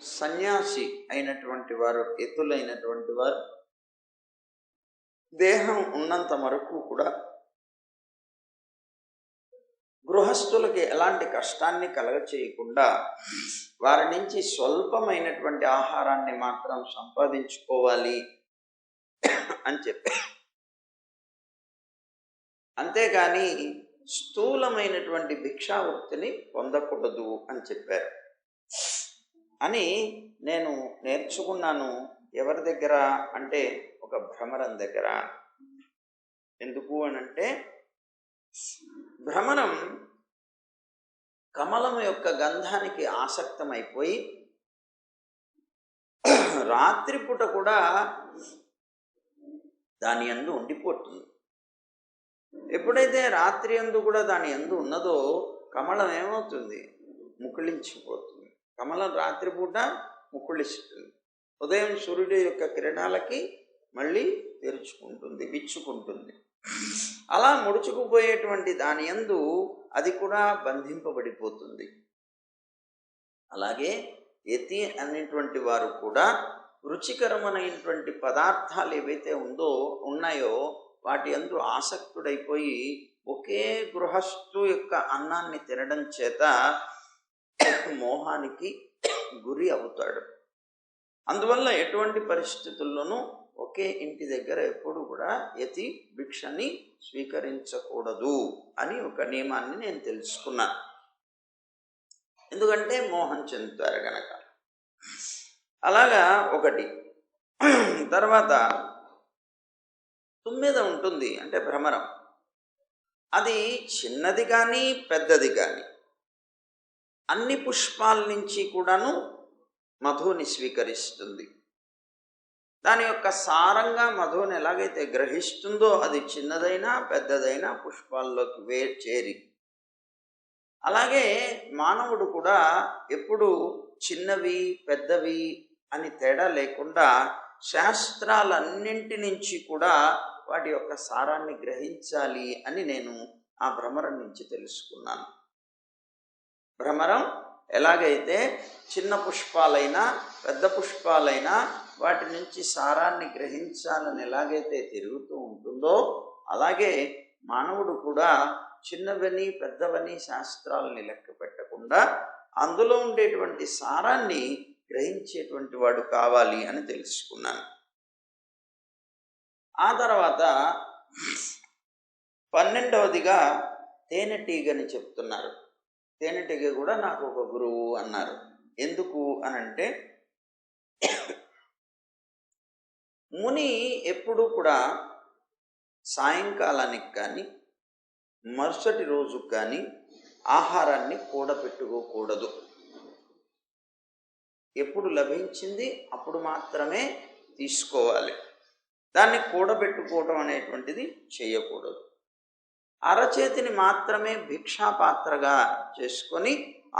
సన్యాసి అయినటువంటి వారు, యతులైనటువంటి వారు దేహం ఉన్నంత వరకు కూడా గృహస్థులకి ఎలాంటి కష్టాన్ని కలగచేయకుండా వారి నుంచి స్వల్పమైనటువంటి ఆహారాన్ని మాత్రం సంపాదించుకోవాలి అని చెప్పి, అంతేగాని స్థూలమైనటువంటి భిక్షావృత్తిని పొందకూడదు అని చెప్పారు అని నేను నేర్చుకున్నాను. ఎవరి దగ్గర అంటే ఒక భ్రమరం దగ్గర. ఎందుకు అనంటే భ్రమరం కమలం యొక్క గంధానికి ఆసక్తమైపోయి రాత్రిపూట కూడా దాని యందు ఉండిపోతుంది. ఎప్పుడైతే రాత్రి యందు కూడా దాని యందు ఉన్నదో కమలం ఏమవుతుంది? ముకుళించిపోతుంది. కమలం రాత్రిపూట ముకుళిస్తుంది. ఉదయం సూర్యుడి యొక్క కిరణాలకి మళ్ళీ తెరుచుకుంటుంది, విచ్చుకుంటుంది. అలా ముడుచుకుపోయేటువంటి దాని యందు అది కూడా బంధింపబడిపోతుంది. అలాగే యతి అనేటువంటి వారు కూడా రుచికరమైనటువంటి పదార్థాలు ఏవైతే ఉన్నాయో వాటి యందు ఆసక్తుడైపోయి ఒకే గృహస్థు యొక్క అన్నాన్ని తినడం చేత మోహానికి గురి అవుతాడు. అందువల్ల ఎటువంటి పరిస్థితుల్లోనూ ఒకే ఇంటి దగ్గర ఎప్పుడు కూడా యతి భిక్షని స్వీకరించకూడదు అని ఒక నియమాన్ని నేను తెలుసుకున్నాను. ఎందుకంటే మోహం చెందుతారు గనక. అలాగా ఒకటి. తర్వాత తుమ్మెద ఉంటుంది, అంటే భ్రమరం. అది చిన్నది కానీ పెద్దది కానీ అన్ని పుష్పాల నుంచి కూడాను మధుని స్వీకరిస్తుంది. దాని యొక్క సారంగా మధుని ఎలాగైతే గ్రహిస్తుందో అది చిన్నదైనా పెద్దదైనా పుష్పాల్లోకి చేరి, అలాగే మానవుడు కూడా ఎప్పుడు చిన్నవి పెద్దవి అని తేడా లేకుండా శాస్త్రాలన్నింటి నుంచి కూడా వాటి యొక్క సారాన్ని గ్రహించాలి అని నేను ఆ భ్రమరం నుంచి తెలుసుకున్నాను. భ్రమరం ఎలాగైతే చిన్న పుష్పాలైనా పెద్ద పుష్పాలైనా వాటి నుంచి సారాన్ని గ్రహించాలని ఎలాగైతే తిరుగుతూ ఉంటుందో, అలాగే మానవుడు కూడా చిన్నవని పెద్దవని శాస్త్రాలని లెక్క పెట్టకుండా అందులో ఉండేటువంటి సారాన్ని గ్రహించేటువంటి వాడు కావాలి అని తెలుసుకున్నాను. ఆ తర్వాత 12వదిగా తేనెటీగని చెప్తున్నారు. తేనెటీగ కూడా నాకు ఒక గురువు అన్నారు. ఎందుకు అనంటే ముని ఎప్పుడూ కూడా సాయంకాలానికి కానీ మరుసటి రోజు కానీ ఆహారాన్ని కూడబెట్టుకోకూడదు. ఎప్పుడు లభించింది అప్పుడు మాత్రమే తీసుకోవాలి. దాన్ని కూడబెట్టుకోవడం అనేటువంటిది చేయకూడదు. అరచేతిని మాత్రమే భిక్షాపాత్రగా చేసుకొని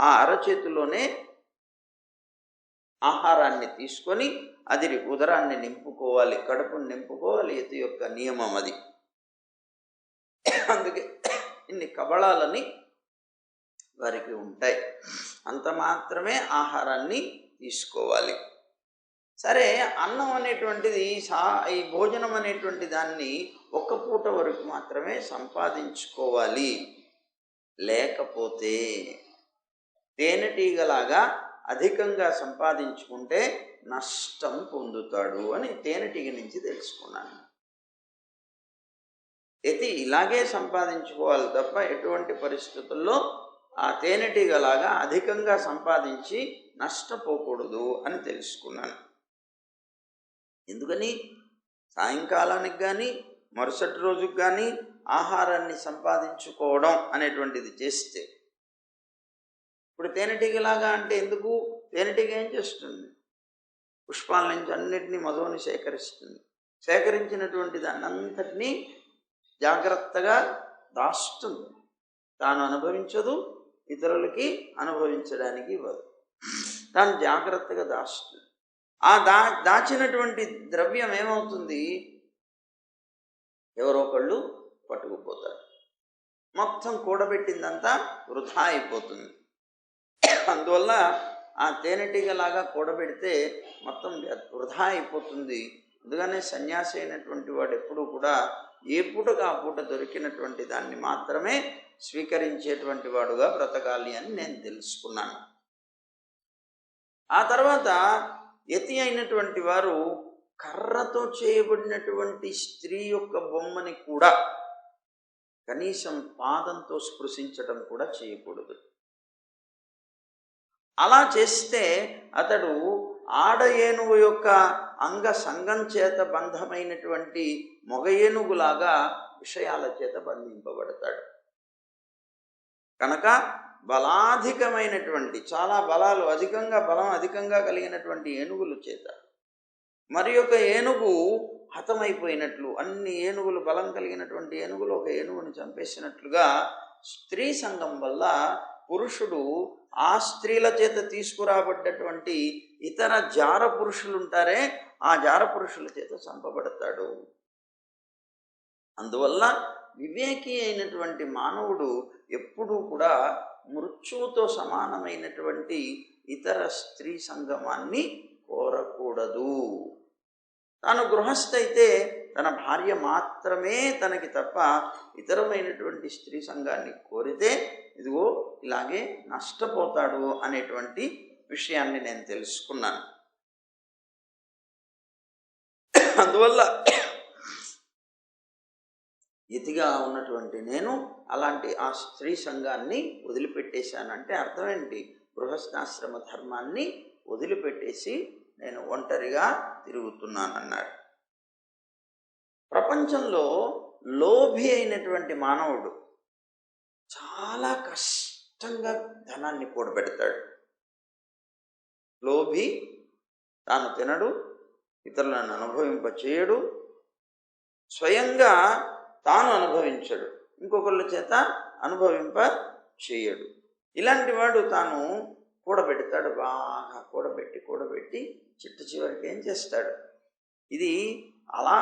ఆ అరచేతిలోనే ఆహారాన్ని తీసుకొని అది ఉదరాన్ని నింపుకోవాలి, కడుపును నింపుకోవాలి. యతి యొక్క నియమం అది. అందుకే ఇన్ని కబళాలని వారికి ఉంటాయి. అంత మాత్రమే ఆహారాన్ని తీసుకోవాలి. సరే, అన్నం అనేటువంటిది ఈ భోజనం అనేటువంటి దాన్ని ఒక్క పూట వరకు మాత్రమే సంపాదించుకోవాలి. లేకపోతే తేనెటీగలాగా అధికంగా సంపాదించుకుంటే నష్టం పొందుతాడు అని తేనెటీగ నుంచి తెలుసుకున్నాను. యతి ఇలాగే సంపాదించుకోవాలి తప్ప ఎటువంటి పరిస్థితుల్లో ఆ తేనెటీగలాగా అధికంగా సంపాదించి నష్టపోకూడదు అని తెలుసుకున్నాను. ఎందుకని సాయంకాలానికి కానీ మరుసటి రోజుకి కానీ ఆహారాన్ని సంపాదించుకోవడం అనేటువంటిది చేస్తే, ఇప్పుడు తేనెటీగలాగా అంటే ఎందుకు? తేనెటీగ ఏం చేస్తుంది? పుష్పాల నుంచి అన్నిటినీ మధువుని సేకరిస్తుంది. సేకరించినటువంటి దాన్ని అంతటినీ జాగ్రత్తగా దాస్తుంది. తాను అనుభవించదు, ఇతరులకి అనుభవించడానికి ఇవ్వదు. తాను జాగ్రత్తగా దాస్తుంది. ఆ దాచినటువంటి ద్రవ్యం ఏమవుతుంది? ఎవరో ఒకళ్ళు పట్టుకుపోతారు. మొత్తం కూడబెట్టిందంతా వృధా అయిపోతుంది. అందువల్ల ఆ తేనెటీగలాగా కూడబెడితే మొత్తం వృధా అయిపోతుంది. అందుకనే సన్యాసి అయినటువంటి వాడు ఎప్పుడూ కూడా ఏ పూటకు ఆ పూట దొరికినటువంటి దాన్ని మాత్రమే స్వీకరించేటువంటి వాడుగా బ్రతకాలి అని నేను తెలుసుకున్నాను. ఆ తర్వాత యతి అయినటువంటి వారు కర్రతో చేయబడినటువంటి స్త్రీ యొక్క బొమ్మని కూడా కనీసం పాదంతో స్పృశించడం కూడా చేయకూడదు. అలా చేస్తే అతడు ఆడ ఏనుగు యొక్క అంగ సంగం చేత బంధమైనటువంటి మొగ ఏనుగులాగా విషయాల చేత బంధింపబడతాడు. కనుక బలాధికమైనటువంటి చాలా బలం అధికంగా కలిగినటువంటి ఏనుగుల చేత మరి ఒక ఏనుగు హతమైపోయినట్లు, అన్ని ఏనుగులు బలం కలిగినటువంటి ఏనుగులు ఒక ఏనుగుని చంపేసినట్లుగా స్త్రీ సంఘం వల్ల పురుషుడు ఆ స్త్రీల చేత తీసుకురాబడ్డటువంటి ఇతర జార పురుషులు ఉంటారే, ఆ జార పురుషుల చేత చంపబడతాడు. అందువల్ల వివేకి అయినటువంటి మానవుడు ఎప్పుడూ కూడా మృత్యువుతో సమానమైనటువంటి ఇతర స్త్రీ సంగమాన్ని కోరకూడదు. తాను గృహస్థైతే తన భార్య మాత్రమే తనకి తప్ప ఇతరమైనటువంటి స్త్రీ సంఘాన్ని కోరితే ఇదిగో ఇలాగే నష్టపోతాడు అనేటువంటి విషయాన్ని నేను తెలుసుకున్నాను. అందువల్ల యతిగా ఉన్నటువంటి నేను అలాంటి ఆ స్త్రీ సంఘాన్ని వదిలిపెట్టేశానంటే అర్థం ఏంటి? గృహస్థాశ్రమ ధర్మాన్ని వదిలిపెట్టేసి నేను ఒంటరిగా తిరుగుతున్నానన్నాడు. ప్రపంచంలో లోభి అయినటువంటి మానవుడు చాలా కష్టంగా ధనాన్ని కూడబెడతాడు. లోభి తాను తినడు, ఇతరులను అనుభవింపచేయడు, స్వయంగా తాను అనుభవించడు, ఇంకొకళ్ళ చేత అనుభవింప చేయడు. ఇలాంటి వాడు తాను కూడబెడతాడు, బాగా కూడబెట్టి చిట్ట చివరికి ఏం చేస్తాడు? ఇది అలా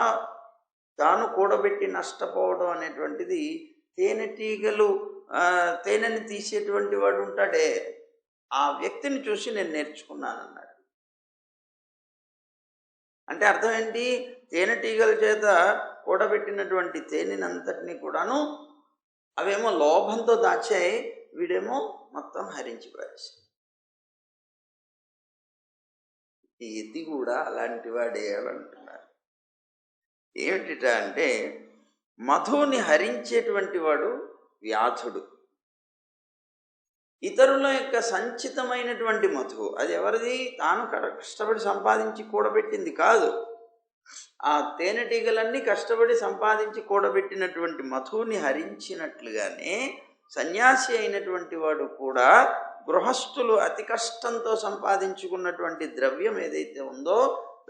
తాను కూడబెట్టి నష్టపోవడం అనేటువంటిది తేనెటీగలు తేనెని తీసేటువంటి వాడు ఉంటాడే, ఆ వ్యక్తిని చూసి నేను నేర్చుకున్నానన్నాడు. అంటే అర్థం ఏంటి? తేనెటీగల చేత కూడబెట్టినటువంటి తేనెనంతటినీ కూడాను అవేమో లోభంతో దాచాయి, వీడేమో మొత్తం హరించి పారేశాడు. ఈ యతి కూడా అలాంటి వాడే అంటున్నారు. ఏమిటిట అంటే మధుని హరించేటువంటి వాడు వ్యాధుడు. ఇతరుల యొక్క సంచితమైనటువంటి మధు అది ఎవరిది? తాను కష్టపడి సంపాదించి కూడబెట్టింది కాదు. ఆ తేనెటీగలన్నీ కష్టపడి సంపాదించి కూడబెట్టినటువంటి మధుని హరించినట్లుగానే సన్యాసి అయినటువంటి వాడు కూడా గృహస్థులు అతి కష్టంతో సంపాదించుకున్నటువంటి ద్రవ్యం ఏదైతే ఉందో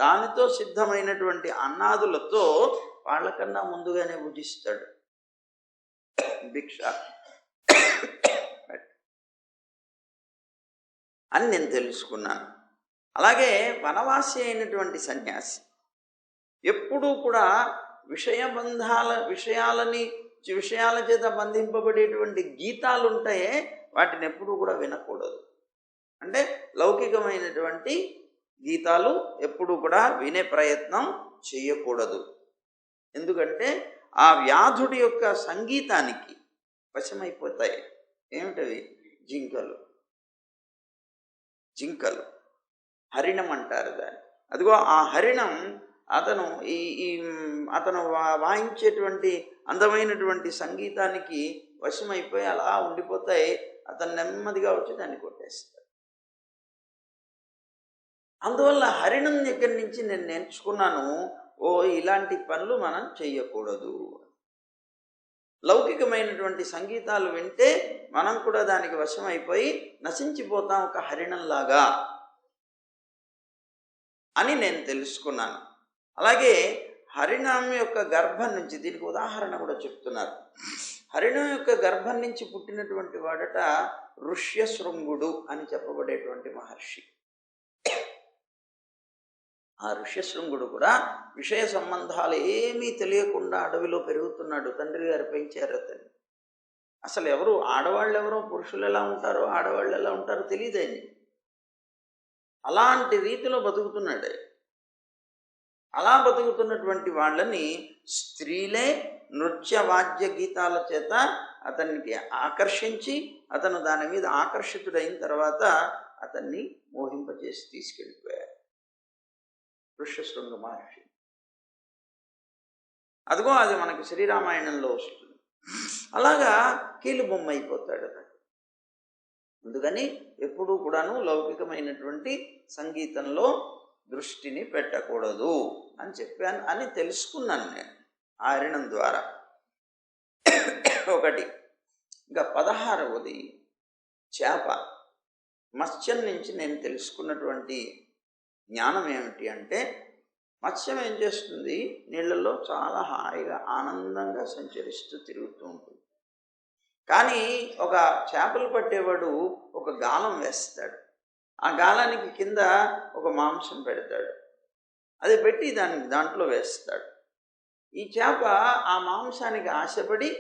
దానితో సిద్ధమైనటువంటి అన్నాదులతో వాళ్ళకన్నా ముందుగానే భుజిస్తాడు. భిక్ష అని నేను తెలుసుకున్నాను. అలాగే వనవాసి అయినటువంటి సన్యాసి ఎప్పుడూ కూడా విషయాల చేత బంధింపబడేటువంటి గీతాలు ఉంటాయే వాటిని ఎప్పుడూ కూడా వినకూడదు. అంటే లౌకికమైనటువంటి గీతాలు ఎప్పుడూ కూడా వినే ప్రయత్నం చేయకూడదు. ఎందుకంటే ఆ వ్యాధుడి యొక్క సంగీతానికి వశమైపోతాయి. ఏమిటవి? జింకలు హరిణం అంటారు దాన్ని. అదిగో ఆ హరిణం అతను వాయించేటువంటి అందమైనటువంటి సంగీతానికి వశమైపోయి అలా ఉండిపోతాయి. అతను నెమ్మదిగా వచ్చి దాన్ని కొట్టేస్తాడు. అందువల్ల హరిణం దగ్గర నుంచి నేను నేర్చుకున్నాను, ఇలాంటి పనులు మనం చెయ్యకూడదు. లౌకికమైనటువంటి సంగీతాలు వింటే మనం కూడా దానికి వశమైపోయి నశించిపోతాం ఒక హరిణంలాగా అని నేను తెలుసుకున్నాను. అలాగే హరిణం యొక్క గర్భం నుంచి, దీనికి ఉదాహరణ కూడా చెప్తున్నారు. హరిణం యొక్క గర్భం నుంచి పుట్టినటువంటి వాడట ఋష్యశృంగుడు అని చెప్పబడేటువంటి మహర్షి. ఆ ఋష్యశృంగుడు కూడా విషయ సంబంధాలు ఏమీ తెలియకుండా అడవిలో పెరుగుతున్నాడు. తండ్రి గారు పెంచారు అతన్ని. అసలు ఆడవాళ్ళు ఎవరో పురుషులు ఎలా ఉంటారో ఆడవాళ్ళు ఎలా ఉంటారో తెలియదండి. అలాంటి రీతిలో బతుకుతున్నాడే. అలా బతుకుతున్నటువంటి వాళ్ళని స్త్రీలే నృత్య వాద్య గీతాల చేత అతనికి ఆకర్షించి, అతను దాని మీద ఆకర్షితుడైన తర్వాత అతన్ని మోహింపజేసి తీసుకెళ్ళిపోయారు ఋష్యశృంగ మహర్షి. అదిగో అది మనకి శ్రీరామాయణంలో వస్తుంది. అలాగా కీలుబొమ్మ అయిపోతాడు అతను. అందుకని ఎప్పుడూ కూడాను లౌకికమైనటువంటి సంగీతంలో దృష్టిని పెట్టకూడదు అని చెప్పాను అని తెలుసుకున్నాను నేను ఆరణం ద్వారా. ఒకటి. ఇంకా 16వది చేప. మత్స్యం నుంచి నేను తెలుసుకున్నటువంటి జ్ఞానం ఏమిటి అంటే, మత్స్యం ఏం చేస్తుంది, నీళ్ళల్లో చాలా హాయిగా ఆనందంగా సంచరిస్తూ తిరుగుతూ ఉంటుంది. కానీ ఒక చేపలు పట్టేవాడు ఒక గాలం వేస్తాడు. ఆ గాలానికి కింద ఒక మాంసం పెడతాడు. అది పెట్టి దాంట్లో వేస్తాడు. ఈ చేప ఆ మాంసానికి ఆశపడి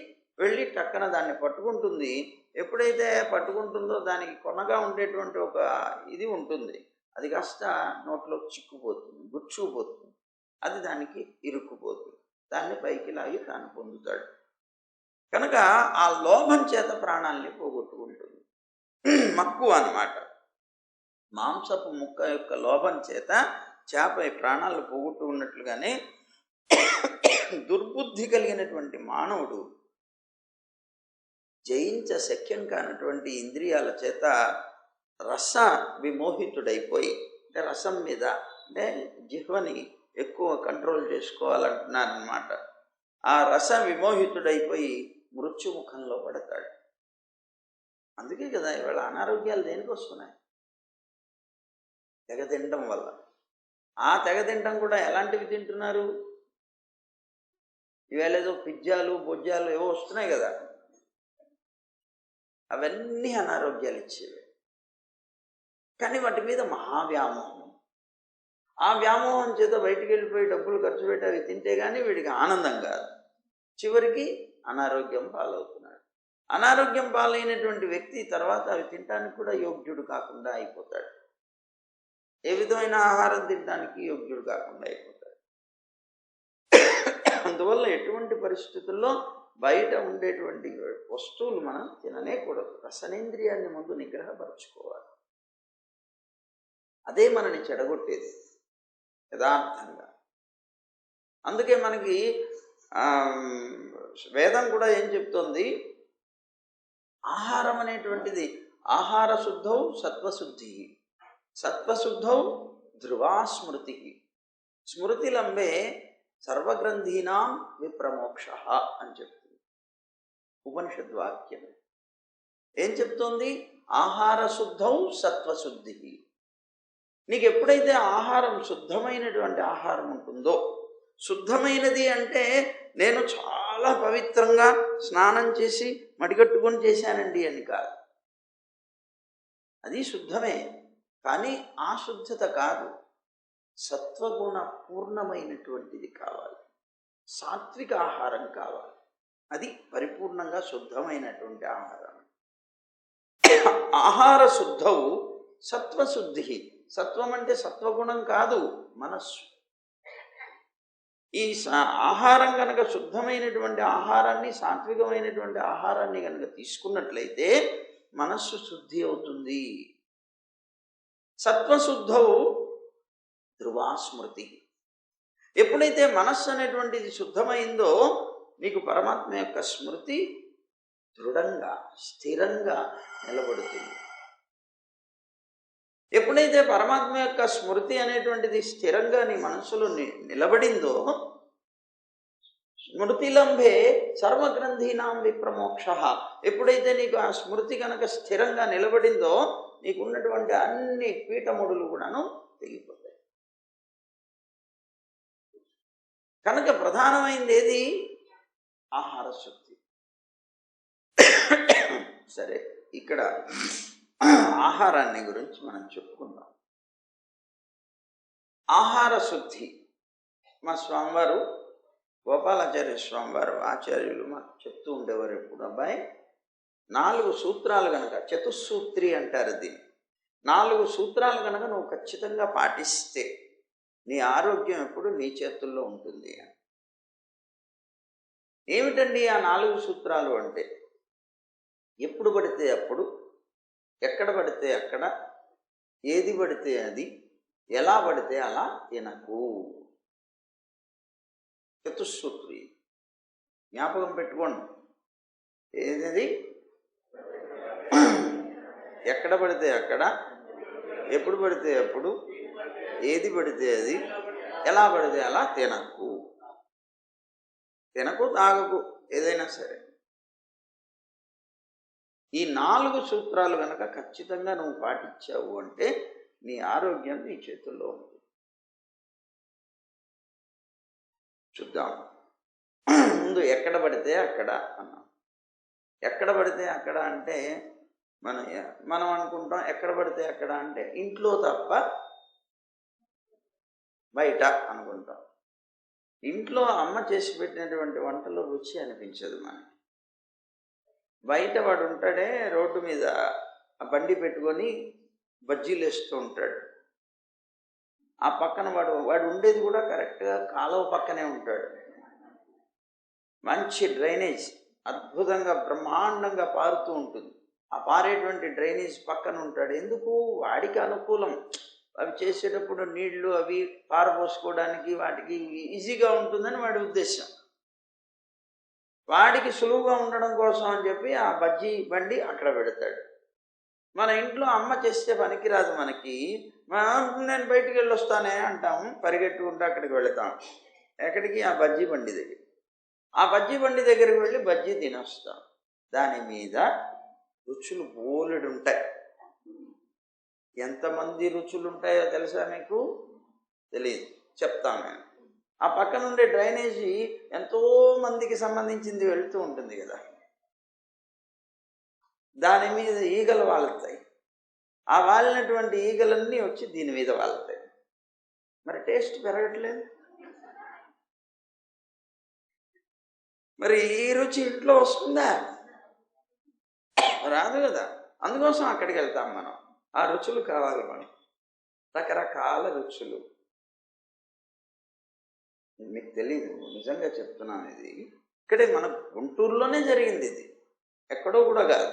వెళ్ళి టక్కన దాన్ని పట్టుకుంటుంది. ఎప్పుడైతే పట్టుకుంటుందో దానికి కొనగా ఉండేటువంటి ఒక ఇది ఉంటుంది, అది కాస్త నోట్లో చిక్కుపోతుంది, గుచ్చుకుపోతుంది. అది దానికి ఇరుక్కుపోతుంది. దాన్ని పైకి లాగి తాను పొందుతాడు. కనుక ఆ లోభం చేత ప్రాణాలని పోగొట్టుకుంటుంది. మక్కువ అన్నమాట. మాంసపు ముక్క యొక్క లోభం చేత చేప ప్రాణాలు పోగొట్టు ఉన్నట్లుగానే దుర్బుద్ధి కలిగినటువంటి మానవుడు జయించ శక్యం కానటువంటి ఇంద్రియాల చేత రస విమోహితుడైపోయి, అంటే రసం మీద అంటే జిహ్వని ఎక్కువ కంట్రోల్ చేసుకోవాలంటున్నారనమాట. ఆ రస విమోహితుడైపోయి మృత్యుముఖంలో పడతాడు. అందుకే కదా ఇవాళ అనారోగ్యాలు దేనికి వస్తున్నాయి? తెగ తినడం వల్ల. ఆ తెగ తినడం కూడా ఎలాంటివి తింటున్నారు? ఇవాళ ఏదో పిజ్జాలు బొజ్జాలు ఏవో వస్తున్నాయి కదా, అవన్నీ అనారోగ్యాలు ఇచ్చేవి. కానీ వాటి మీద మహావ్యామోహం. ఆ వ్యామోహం చేత బయటికి వెళ్ళిపోయి డబ్బులు ఖర్చు పెట్టి అవి తింటే కానీ వీడికి ఆనందం కాదు. చివరికి అనారోగ్యం పాలవుతున్నాడు. అనారోగ్యం పాలైనటువంటి వ్యక్తి తర్వాత అవి తినడానికి కూడా యోగ్యుడు కాకుండా అయిపోతాడు. ఏ విధమైన ఆహారం తినడానికి యోగ్యుడు కాకుండా అయిపోతాడు. అందువల్ల ఎటువంటి పరిస్థితుల్లో బయట ఉండేటువంటి వస్తువులు మనం తిననేకూడదు. రసనేంద్రియాన్ని ముందు నిగ్రహపరచుకోవాలి. అదే మనని చెడగొట్టేది యథార్థంగా. అందుకే మనకి వేదం కూడా ఏం చెప్తోంది, ఆహారం అనేటువంటిది ఆహార శుద్ధౌ సత్వశుద్ధి, సత్వశుద్ధౌ ధ్రువా స్మృతి, స్మృతిలంబే సర్వగ్రంథీనాం విప్రమోక్ష అని చెప్తుంది ఉపనిషద్వాక్యం. ఏం చెప్తోంది? ఆహార శుద్ధౌ సత్వశుద్ధి. నీకు ఎప్పుడైతే ఆహారం శుద్ధమైనటువంటి ఆహారం ఉంటుందో, శుద్ధమైనది అంటే నేను చాలా పవిత్రంగా స్నానం చేసి మడిగట్టుకొని చేశానండి అని కాదు. అది శుద్ధమే, కానీ ఆ శుద్ధత కాదు, సత్వగుణ పూర్ణమైనటువంటిది కావాలి, సాత్విక ఆహారం కావాలి. అది పరిపూర్ణంగా శుద్ధమైనటువంటి ఆహారం. ఆహార శుద్ధవు సత్వశుద్ధి. సత్వం అంటే సత్వగుణం కాదు, మనస్సు. ఈ ఆహారం కనుక శుద్ధమైనటువంటి ఆహారాన్ని, సాత్వికమైనటువంటి ఆహారాన్ని కనుక తీసుకున్నట్లయితే మనస్సు శుద్ధి అవుతుంది. సత్వశుద్ధవు ధ్రువాస్మృతి. ఎప్పుడైతే మనస్సు అనేటువంటిది శుద్ధమైందో నీకు పరమాత్మ యొక్క స్మృతి దృఢంగా స్థిరంగా నిలబడుతుంది. ఎప్పుడైతే పరమాత్మ యొక్క స్మృతి అనేటువంటిది స్థిరంగా నీ మనస్సులో నిలబడిందో, స్మృతిలంబే సర్వగ్రంథీనాం విప్రమోక్ష. ఎప్పుడైతే నీకు ఆ స్మృతి కనుక స్థిరంగా నిలబడిందో నీకు ఉన్నటువంటి అన్ని పీఠముడులు కూడాను తెగిపోతాయి. కనుక ప్రధానమైనది ఏది? ఆహార శుద్ధి. సరే, ఇక్కడ ఆహారాన్ని గురించి మనం చెప్పుకుందాం. ఆహార శుద్ధి మా స్వామివారు, గోపాలాచార్య స్వామివారు ఆచార్యులు మాకు చెప్తూ ఉండేవారు ఎప్పుడు, అబ్బాయి 4 సూత్రాలు కనుక, చతుస్సూత్రి అంటారు దీన్ని. 4 సూత్రాలు కనుక నువ్వు ఖచ్చితంగా పాటిస్తే నీ ఆరోగ్యం ఎప్పుడు నీ చేతుల్లో ఉంటుంది. ఏమిటండి ఆ 4 సూత్రాలు అంటే, ఎప్పుడు పడితే అప్పుడు, ఎక్కడ పడితే అక్కడ, ఏది పడితే అది, ఎలా పడితే అలా తినకు. చతుస్సూత్రి జ్ఞాపకం పెట్టుకోండి. ఏది ఎక్కడ పడితే అక్కడ, ఎప్పుడు పడితే అప్పుడు, ఏది పడితే అది, ఎలా పడితే అలా తినకు. తినకు, తాగకు, ఏదైనా సరే. ఈ 4 సూత్రాలు కనుక ఖచ్చితంగా నువ్వు పాటించావు అంటే నీ ఆరోగ్యం నీ చేతుల్లో ఉంది. చూద్దాం. ముందు ఎక్కడ పడితే అక్కడ అన్నాం. ఎక్కడ పడితే అక్కడ అంటే మనం అనుకుంటాం ఎక్కడ పడితే అక్కడ అంటే ఇంట్లో తప్ప బయట అనుకుంటాం. ఇంట్లో అమ్మ చేసి పెట్టినటువంటి వంటలో రుచి అనిపించదు మనకి. బయట వాడు ఉంటాడే రోడ్డు మీద ఆ బండి పెట్టుకొని బజ్జీలు వేస్తూ ఉంటాడు. ఆ పక్కన వాడు ఉండేది కూడా కరెక్ట్గా కాలువ పక్కనే ఉంటాడు. మంచి డ్రైనేజ్ అద్భుతంగా బ్రహ్మాండంగా పారుతూ ఉంటుంది. ఆ పారేటువంటి డ్రైనేజ్ పక్కన ఉంటాడు. ఎందుకు? వాడికి అనుకూలం. అవి చేసేటప్పుడు నీళ్లు అవి పారబోసుకోవడానికి వాటికి ఈజీగా ఉంటుందని వాడి ఉద్దేశం. వాడికి సులువుగా ఉండడం కోసం అని చెప్పి ఆ బజ్జీ బండి అక్కడ పెడతాడు. మన ఇంట్లో అమ్మ చేస్తే పనికిరాదు మనకి. నేను బయటికి వెళ్ళొస్తానే అంటాం, పరిగెట్టుకుంటూ అక్కడికి వెళతాం. ఎక్కడికి? ఆ బజ్జీ బండి దగ్గర. ఆ బజ్జీ బండి దగ్గరికి వెళ్ళి బజ్జీ తినొస్తాం. దాని మీద రుచులు బోలెడు ఉంటాయి. ఎంతమంది రుచులు ఉంటాయో తెలుసా మీకు? తెలియదు, చెప్తాను నేను. ఆ పక్కన ఉండే డ్రైనేజీ ఎంతో మందికి సంబంధించింది వెళుతూ ఉంటుంది కదా. దాని మీద ఈగలు వాళ్తాయి. ఆ వాలినటువంటి ఈగలన్నీ వచ్చి దీని మీద వాళ్తాయి. మరి టేస్ట్ పెరగట్లేదు. మరి ఈ రుచి ఇంట్లో వస్తుందా? రాదు కదా. అందుకోసం అక్కడికి వెళ్తాం మనం. ఆ రుచులు కావాలి మనకి, రకరకాల రుచులు. మీకు తెలీదు, నిజంగా చెప్తున్నాను. ఇది ఇక్కడే మన గుంటూరులోనే జరిగింది. ఇది ఎక్కడో కూడా కాదు,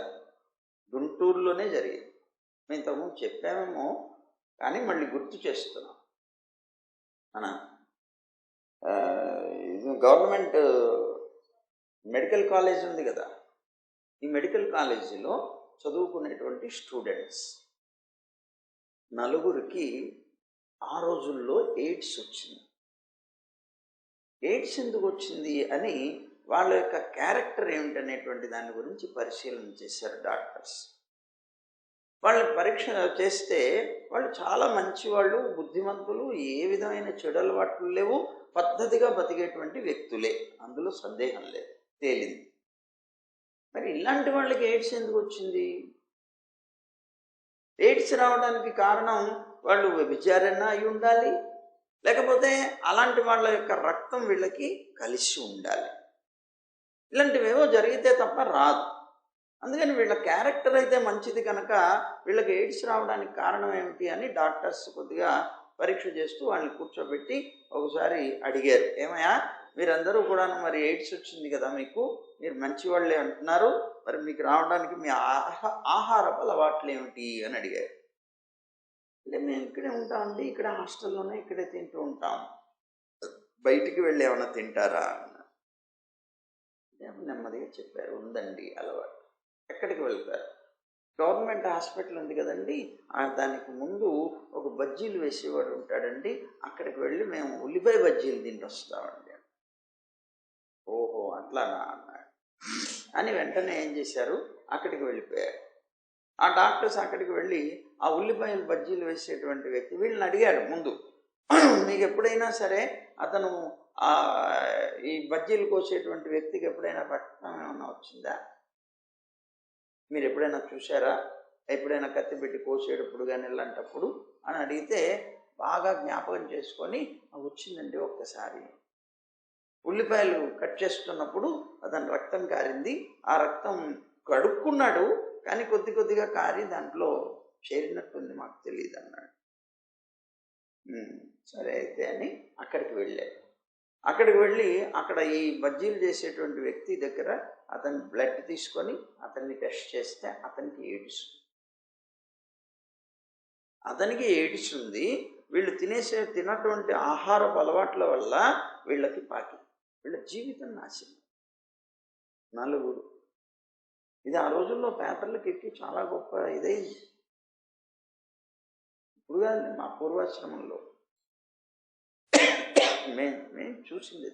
గుంటూరులోనే జరిగింది. మేము ఇంతకుముందు చెప్పామేమో కానీ మళ్ళీ గుర్తు చేస్తున్నాం. మన గవర్నమెంట్ మెడికల్ కాలేజ్ ఉంది కదా. ఈ మెడికల్ కాలేజీలో చదువుకునేటువంటి స్టూడెంట్స్ 4కి ఆ రోజుల్లో ఎయిడ్స్ వచ్చింది. ఎయిడ్స్ ఎందుకు వచ్చింది అని వాళ్ళ యొక్క క్యారెక్టర్ ఏమిటనేటువంటి దాని గురించి పరిశీలన చేశారు డాక్టర్స్. వాళ్ళని పరీక్ష చేస్తే వాళ్ళు చాలా మంచివాళ్ళు, బుద్ధిమంతులు, ఏ విధమైన చెడు అలవాట్లు లేవు, పద్ధతిగా బతికేటువంటి వ్యక్తులే, అందులో సందేహం లేదు, తేలింది. మరి ఇలాంటి వాళ్ళకి ఎయిడ్స్ ఎందుకు వచ్చింది? ఎయిడ్స్ రావడానికి కారణం వాళ్ళు వ్యభిచారణ అయి ఉండాలి, లేకపోతే అలాంటి వాళ్ళ యొక్క రక్తం వీళ్ళకి కలిసి ఉండాలి. ఇలాంటివేవో జరిగితే తప్ప రాదు. అందుకని వీళ్ళ క్యారెక్టర్ అయితే మంచిది కనుక వీళ్ళకి ఎయిడ్స్ రావడానికి కారణం ఏమిటి అని డాక్టర్స్ కొద్దిగా పరీక్ష చేస్తూ వాళ్ళని కూర్చోబెట్టి ఒకసారి అడిగారు, ఏమయ్యా మీరందరూ కూడా మరి ఎయిడ్స్ వచ్చింది కదా మీకు, మీరు మంచి వాళ్ళే అంటున్నారు, మరి మీకు రావడానికి మీ ఆహారపు అలవాట్లు ఏమిటి అని అడిగారు. అంటే మేము ఇక్కడే ఉంటామండి, ఇక్కడ హాస్టల్లోనే ఇక్కడే తింటూ ఉంటాం, బయటికి వెళ్ళి ఏమైనా తింటారా అన్నారు. నెమ్మదిగా చెప్పారు, ఉందండి అలవాటు. ఎక్కడికి వెళ్తారు? గవర్నమెంట్ హాస్పిటల్ ఉంది కదండి, దానికి ముందు ఒక బజ్జీలు వేసేవాడు ఉంటాడండి, అక్కడికి వెళ్ళి మేము ఉల్లిపాయ బజ్జీలు తింటూ వస్తామండి. ఓహో అట్లానా అన్నాడు. అని వెంటనే ఏం చేశారు, అక్కడికి వెళ్ళిపోయారు. ఆ డాక్టర్స్ అక్కడికి వెళ్ళి ఆ ఉల్లిపాయలు బజ్జీలు వేసేటువంటి వ్యక్తి వీళ్ళని అడిగాడు ముందు, మీకు ఎప్పుడైనా సరే అతను ఈ బజ్జీలు కోసేటువంటి వ్యక్తికి ఎప్పుడైనా పట్టణం ఏమన్నా వచ్చిందా, మీరు ఎప్పుడైనా చూసారా, ఎప్పుడైనా కత్తి పెట్టి కోసేటప్పుడు కానీ ఇలాంటప్పుడు అని అడిగితే బాగా జ్ఞాపకం చేసుకొని వచ్చిందండి ఒక్కసారి. ఉల్లిపాయలు కట్ చేస్తున్నప్పుడు అతని రక్తం కారింది, ఆ రక్తం కడుక్కున్నాడు కానీ కొద్దిగా కారి దాంట్లో చేరినట్టుంది, మాకు తెలియదు అన్నాడు. సరే అయితే అని అక్కడికి వెళ్ళాడు. అక్కడికి వెళ్ళి అక్కడ ఈ బజ్జీలు చేసేటువంటి వ్యక్తి దగ్గర అతని బ్లడ్ తీసుకొని అతన్ని టెస్ట్ చేస్తే అతనికి ఎయిడ్స్ ఉంది. వీళ్ళు తినటువంటి ఆహారపు అలవాట్ల వల్ల వీళ్ళకి వీళ్ళ జీవితం నాశనం. నలుగురు. ఇది ఆ రోజుల్లో పేపర్లకు ఎక్కి చాలా గొప్ప ఇదైంది. ఇప్పుడు కాదు, మా పూర్వాశ్రమంలో మేము చూసింది.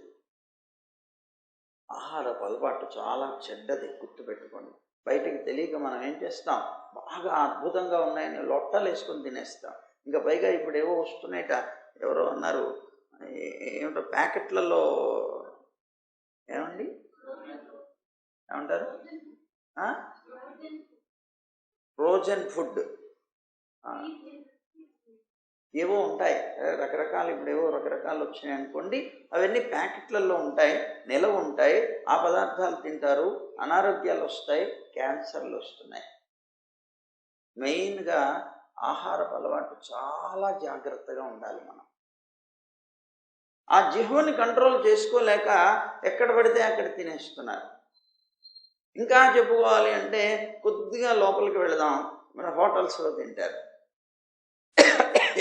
ఆహారపు అలవాటు చాలా చెడ్డది, గుర్తుపెట్టుకోండి. బయటికి తెలియక మనం ఏం చేస్తాం, బాగా అద్భుతంగా ఉన్నాయని లొట్టాలు వేసుకొని తినేస్తాం. ఇంకా పైగా ఇప్పుడు ఏవో వస్తున్నాయట, ఎవరో అన్నారు, ఏమిటో ప్యాకెట్లలో ఏమంటారు, ఫ్రోజన్ ఫుడ్ ఏవో ఉంటాయి రకరకాలు. ఇప్పుడు ఏవో రకరకాలు వచ్చినాయి అనుకోండి, అవన్నీ ప్యాకెట్లలో ఉంటాయి, నిలవ ఉంటాయి. ఆ పదార్థాలు తింటారు, అనారోగ్యాలు వస్తాయి, క్యాన్సర్లు వస్తున్నాయి. మెయిన్గా ఆహారపు అలవాటు చాలా జాగ్రత్తగా ఉండాలి. మనం ఆ జిహ్వని కంట్రోల్ చేసుకోలేక ఎక్కడ పడితే అక్కడ తినేస్తున్నారు. ఇంకా చెప్పుకోవాలి అంటే కొద్దిగా లోపలికి వెళదాం, మన హోటల్స్లో తింటారు.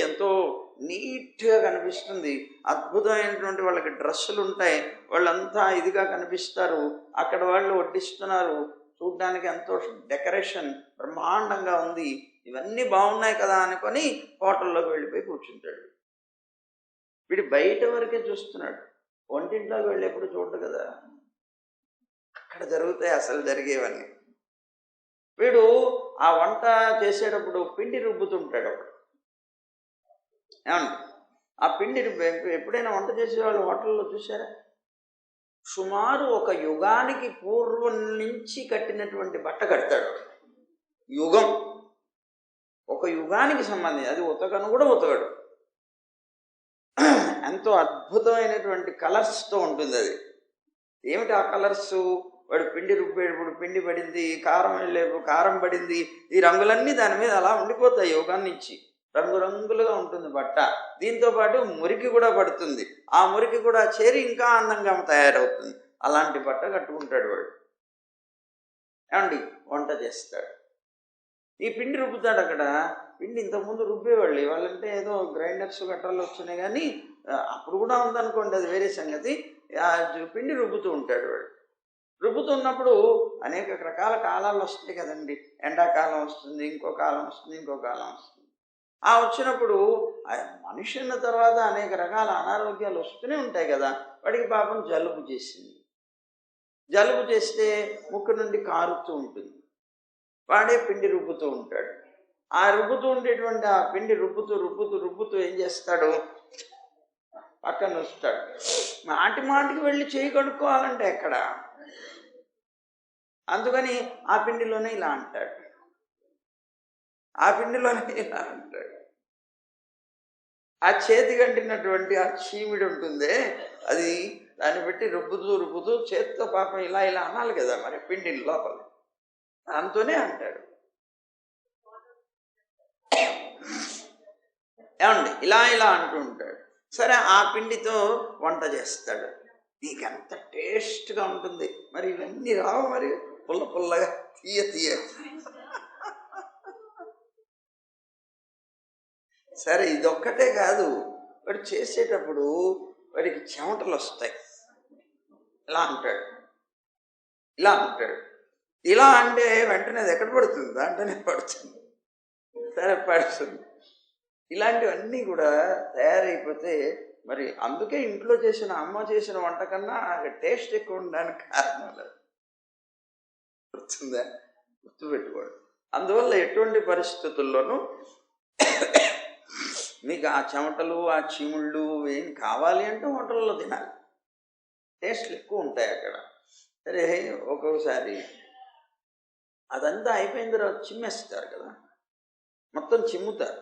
ఎంతో నీట్గా కనిపిస్తుంది, అద్భుతమైనటువంటి వాళ్ళకి డ్రెస్సులు ఉంటాయి, వాళ్ళంతా ఇదిగా కనిపిస్తారు. అక్కడ వాళ్ళు వడ్డిస్తున్నారు, చూడ్డానికి ఎంతో డెకరేషన్ బ్రహ్మాండంగా ఉంది. ఇవన్నీ బాగున్నాయి కదా అనుకొని హోటల్లోకి వెళ్ళిపోయి కూర్చుంటాడు. వీడు బయట వరకే చూస్తున్నాడు, వంటింట్లోకి వెళ్ళి ఎప్పుడు చూడడు కదా. అక్కడ జరుగుతాయి అసలు జరిగేవన్నీ. వీడు ఆ వంట చేసేటప్పుడు పిండి రుబ్బుతుంటాడు. ఏమండి, ఆ పిండి ఎప్పుడైనా వంట చేసేవాళ్ళు హోటల్లో చూసారా? సుమారు ఒక యుగానికి పూర్వం నుంచి కట్టినటువంటి బట్ట కడతాడు. యుగం, ఒక యుగానికి సంబంధించి, అది ఉతకను కూడా ఉతకడు. ఎంతో అద్భుతమైనటువంటి కలర్స్తో ఉంటుంది అది. ఏమిటి ఆ కలర్స్? వాడు పిండి రుబ్బేటప్పుడు పిండి పడింది, కారం వెళ్ళేప్పుడు కారం పడింది, ఈ రంగులన్నీ దాని మీద అలా ఉండిపోతాయి. యుగం నుంచి రంగురంగులుగా ఉంటుంది బట్ట. దీంతో పాటు మురికి కూడా పడుతుంది, ఆ మురికి కూడా చేరి ఇంకా అందంగా తయారవుతుంది. అలాంటి బట్ట కట్టుకుంటాడు వాడు. ఏమండి, వంట చేస్తాడు, ఈ పిండి రుబ్బుతాడు. అక్కడ పిండి ఇంతకుముందు రుబ్బేవాళ్ళు, వాళ్ళంటే ఏదో గ్రైండర్స్ గట్రాలు వచ్చినాయి, కానీ అప్పుడు కూడా ఉందనుకోండి, అది వేరే సంగతి. పిండి రుబ్బుతూ ఉంటాడు వాడు. రుబ్బుతున్నప్పుడు అనేక రకాల కాలాలు వస్తాయి కదండి. ఎండాకాలం వస్తుంది, ఇంకో కాలం వస్తుంది, ఇంకో కాలం వస్తుంది. ఆ వచ్చినప్పుడు మనిషి ఉన్న తర్వాత అనేక రకాల అనారోగ్యాలు వస్తూనే ఉంటాయి కదా. వాడికి పాపం జలుబు చేసింది. జలుబు చేస్తే ముక్కు నుండి కారుతూ ఉంటుంది. వాడే పిండి రుబ్బుతూ ఉంటాడు. ఆ రుబ్బుతూ ఉండేటువంటి ఆ పిండి రుబ్బుతూ ఏం చేస్తాడు, పక్కన వస్తాడు. మాటికి వెళ్ళి చేయి కడుక్కోవాలంటే ఎక్కడ, అందుకని ఆ పిండిలోనే ఇలా అంటాడు, ఆ చేతి కంటినటువంటి ఆ చీమిడి ఉంటుందే, అది దాన్ని పెట్టి రుబ్బుతూ చేతితో పాపం ఇలా అనాలి కదా మరి పిండి లోపల, దాంతోనే అంటాడు. ఏమండి, ఇలా అంటూ ఉంటాడు. సరే, ఆ పిండితో వంట చేస్తాడు. నీకెంత టేస్ట్గా ఉంటుంది. మరి ఇవన్నీ రావు, మరి పుల్లగా తీయ. సరే, ఇదొక్కటే కాదు, వాడు చేసేటప్పుడు వాడికి చెమటలు వస్తాయి. ఇలా అంటాడు. ఇలా అంటే వెంటనే అది ఎక్కడ పడుతుంది, దాంట్లోనే పడుతుంది. సరే, పడుతుంది. ఇలాంటివన్నీ కూడా తయారైపోతే మరి అందుకే ఇంట్లో చేసిన అమ్మ చేసిన వంట కన్నా టేస్ట్ ఎక్కువ ఉండడానికి కారణాలు గుర్తుపెట్టుకోండి. అందువల్ల ఎటువంటి పరిస్థితుల్లోనూ మీకు ఆ చెమటలు, ఆ చీముళ్ళు ఏం కావాలి అంటే హోటల్లో తినాలి, టేస్ట్లు ఎక్కువ ఉంటాయి అక్కడ. సరే, ఒక్కొక్కసారి అదంతా అయిపోయిన తర్వాత చిమ్మేస్తారు కదా, మొత్తం చిమ్ముతారు.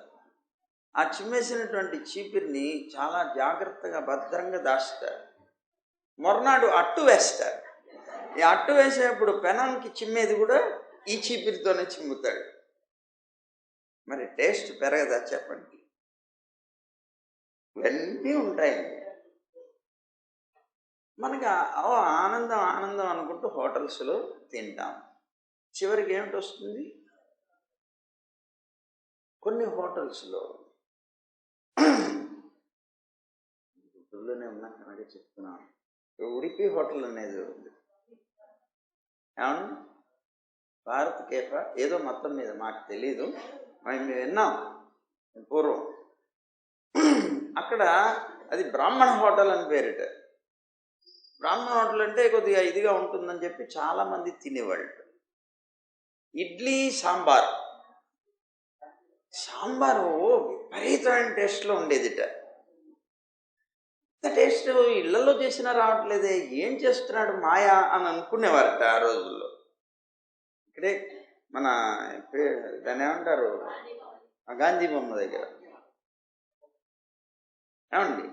ఆ చిమ్మేసినటువంటి చీపిరిని చాలా జాగ్రత్తగా భద్రంగా దాస్తారు. మర్నాడు అట్టు వేస్తారు. ఈ అట్టు వేసేప్పుడు పెనానికి చిమ్మేది కూడా ఈ చీపిరితోనే చిమ్ముతాడు. మరి టేస్ట్ పెరగదా చెప్పండి? ఇవన్నీ ఉంటాయండి. మనకి ఆనందం ఆనందం అనుకుంటూ హోటల్స్లో తింటాం. చివరికి ఏమిటి వస్తుంది? కొన్ని హోటల్స్లో గుంటూరులోనే ఉన్నా కనుక చెప్తున్నాను, ఉడిపి హోటల్ అనేది ఉంది. ఏమన్నా భారత్ కేఫా ఏదో మొత్తం మీద మాకు తెలీదు, మేము విన్నాం పూర్వం. అక్కడ అది బ్రాహ్మణ హోటల్ అని పేరిట. బ్రాహ్మణ హోటల్ అంటే కొద్దిగా ఇదిగా ఉంటుందని చెప్పి చాలామంది తినేవాళ్ళు. ఇడ్లీ సాంబారు విపరీతమైన టేస్ట్లో ఉండేదిట. టేస్ట్ ఇళ్లలో చేసినా రావట్లేదే, ఏం చేస్తున్నాడు మాయా అని అనుకునేవారట ఆ రోజుల్లో. ఇక్కడే మన దాన్ని ఏమంటారు, గాంధీ బొమ్మ దగ్గర ఏమండి,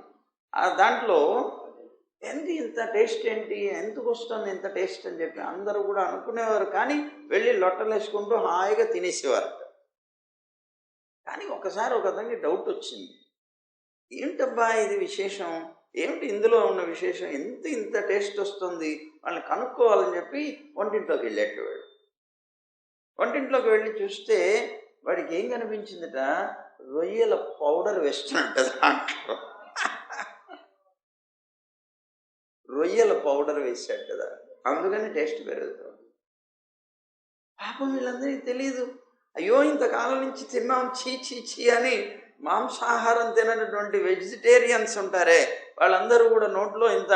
దాంట్లో ఇంత టేస్ట్ ఏంటి, ఎందుకు వస్తుంది ఇంత టేస్ట్ అని చెప్పి అందరూ కూడా అనుకునేవారు. కానీ వెళ్ళి లొట్టలు వేసుకుంటూ హాయిగా తినేసేవారు. కానీ ఒకసారి ఒక అతనికి డౌట్ వచ్చింది, ఏంటబ్బా ఇది విశేషం, ఏమిటి ఇందులో ఉన్న విశేషం, ఇంత టేస్ట్ వస్తుంది, వాళ్ళని కనుక్కోవాలని చెప్పి వంటింట్లోకి వెళ్ళేటవాడు. వంటింట్లోకి వెళ్ళి చూస్తే వాడికి ఏం కనిపించిందట, రొయ్యల పౌడర్ వేస్తున్నట్ట దాంట్లో. రొయ్యల పౌడర్ వేసాడు కదా, అందుకని టేస్ట్ పెరుగుతుంది. పాపం వీళ్ళందరికీ తెలియదు. అయ్యో ఇంతకాలం నుంచి తిన్నాం, చీ అని మాంసాహారం తినటువంటి వెజిటేరియన్స్ ఉంటారే, వాళ్ళందరూ కూడా నోట్లో ఇంత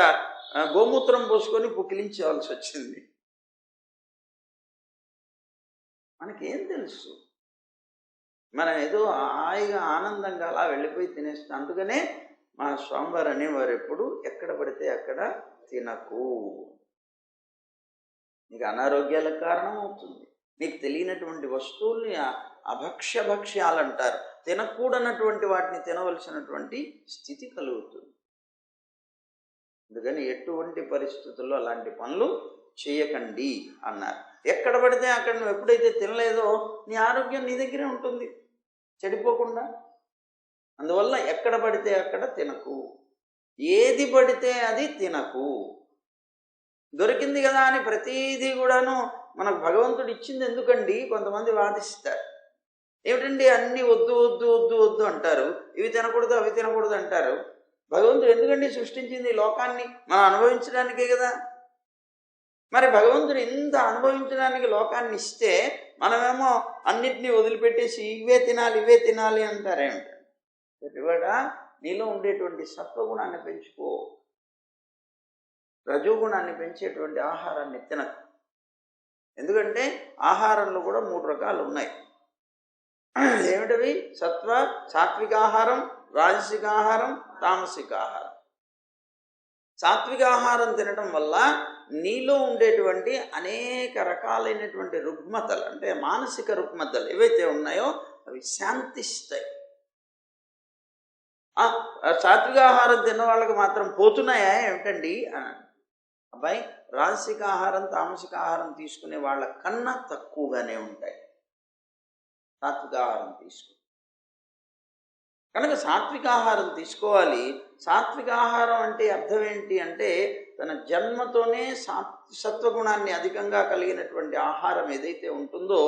గోమూత్రం పోసుకొని పుకిలించవలసి వచ్చింది. మనకేం తెలుసు, మనం ఏదో హాయిగా ఆనందంగా అలా వెళ్ళిపోయి తినేస్తాం. అందుకనే మా స్వామివారు అనేవారు ఎప్పుడు, ఎక్కడ పడితే అక్కడ తినకు, నీకు అనారోగ్యాలకు కారణం అవుతుంది. నీకు తెలియనటువంటి వస్తువుల్ని అభక్ష్యాలు అంటారు, తినకూడనటువంటి వాటిని తినవలసినటువంటి స్థితి కలుగుతుంది. అందుకని ఎటువంటి పరిస్థితుల్లో అలాంటి పనులు చేయకండి అన్నారు. ఎక్కడ పడితే అక్కడ నువ్వు ఎప్పుడైతే తినలేదో నీ ఆరోగ్యం నీ దగ్గరే ఉంటుంది చెడిపోకుండా. అందువల్ల ఎక్కడ పడితే అక్కడ తినకు, ఏది పడితే అది తినకు. దొరికింది కదా అని ప్రతీది కూడాను మనకు భగవంతుడు ఇచ్చింది ఎందుకండి కొంతమంది వాదిస్తారు. ఏమిటండి అన్నీ వద్దు వద్దు వద్దు వద్దు అంటారు, ఇవి తినకూడదు అవి తినకూడదు అంటారు. భగవంతుడు ఎందుకండి సృష్టించింది లోకాన్ని? మనం అనుభవించడానికే కదా. మరి భగవంతుడు ఇంత అనుభవించడానికి లోకాన్ని ఇస్తే మనమేమో అన్నిటినీ వదిలిపెట్టేసి ఇవే తినాలి అంటారేమిట. ప్రతివాడ నీలో ఉండేటువంటి సత్వగుణాన్ని పెంచుకో, రజోగుణాన్ని పెంచేటువంటి ఆహారాన్ని తినకు. ఎందుకంటే ఆహారంలో కూడా 3 రకాలు ఉన్నాయి. ఏమిటవి? సాత్విక ఆహారం, రాజసిక ఆహారం, తామసిక ఆహారం. సాత్విక ఆహారం తినడం వల్ల నీలో ఉండేటువంటి అనేక రకాలైనటువంటి రుగ్మతలు, అంటే మానసిక రుగ్మతలు ఏవైతే ఉన్నాయో అవి శాంతిస్తాయి. సాత్విక ఆహారం తిన్న వాళ్ళకి మాత్రం పోతున్నాయా ఏమిటండి అని. అబ్బాయి, రాజసిక ఆహారం తామసిక ఆహారం తీసుకునే వాళ్ళ కన్నా తక్కువగానే ఉంటాయి సాత్విక ఆహారం తీసుకుని. కనుక సాత్విక ఆహారం తీసుకోవాలి. సాత్విక ఆహారం అంటే అర్థం ఏంటి అంటే, తన జన్మతోనే సత్వగుణాన్ని అధికంగా కలిగినటువంటి ఆహారం ఏదైతే ఉంటుందో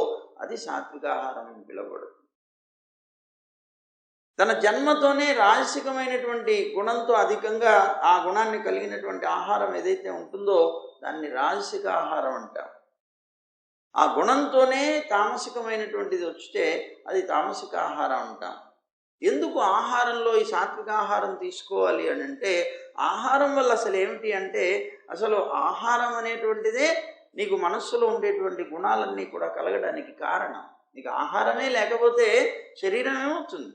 అది సాత్విక ఆహారం అని పిలువబడుతుంది. తన జన్మతోనే రాజసికమైనటువంటి గుణంతో అధికంగా ఆ గుణాన్ని కలిగినటువంటి ఆహారం ఏదైతే ఉంటుందో దాన్ని రాజసిక ఆహారం అంటాం. ఆ గుణంతోనే తామసికమైనటువంటిది వస్తే అది తామసిక ఆహారం అంటాం. ఎందుకు ఆహారంలో ఈ సాత్విక ఆహారం తీసుకోవాలి అని అంటే, ఆహారం వల్ల అసలు ఏమిటి అంటే, అసలు ఆహారం అనేటువంటిదే నీకు మనస్సులో ఉండేటువంటి గుణాలన్నీ కూడా కలగడానికి కారణం. నీకు ఆహారమే లేకపోతే శరీరం ఏమవుతుంది?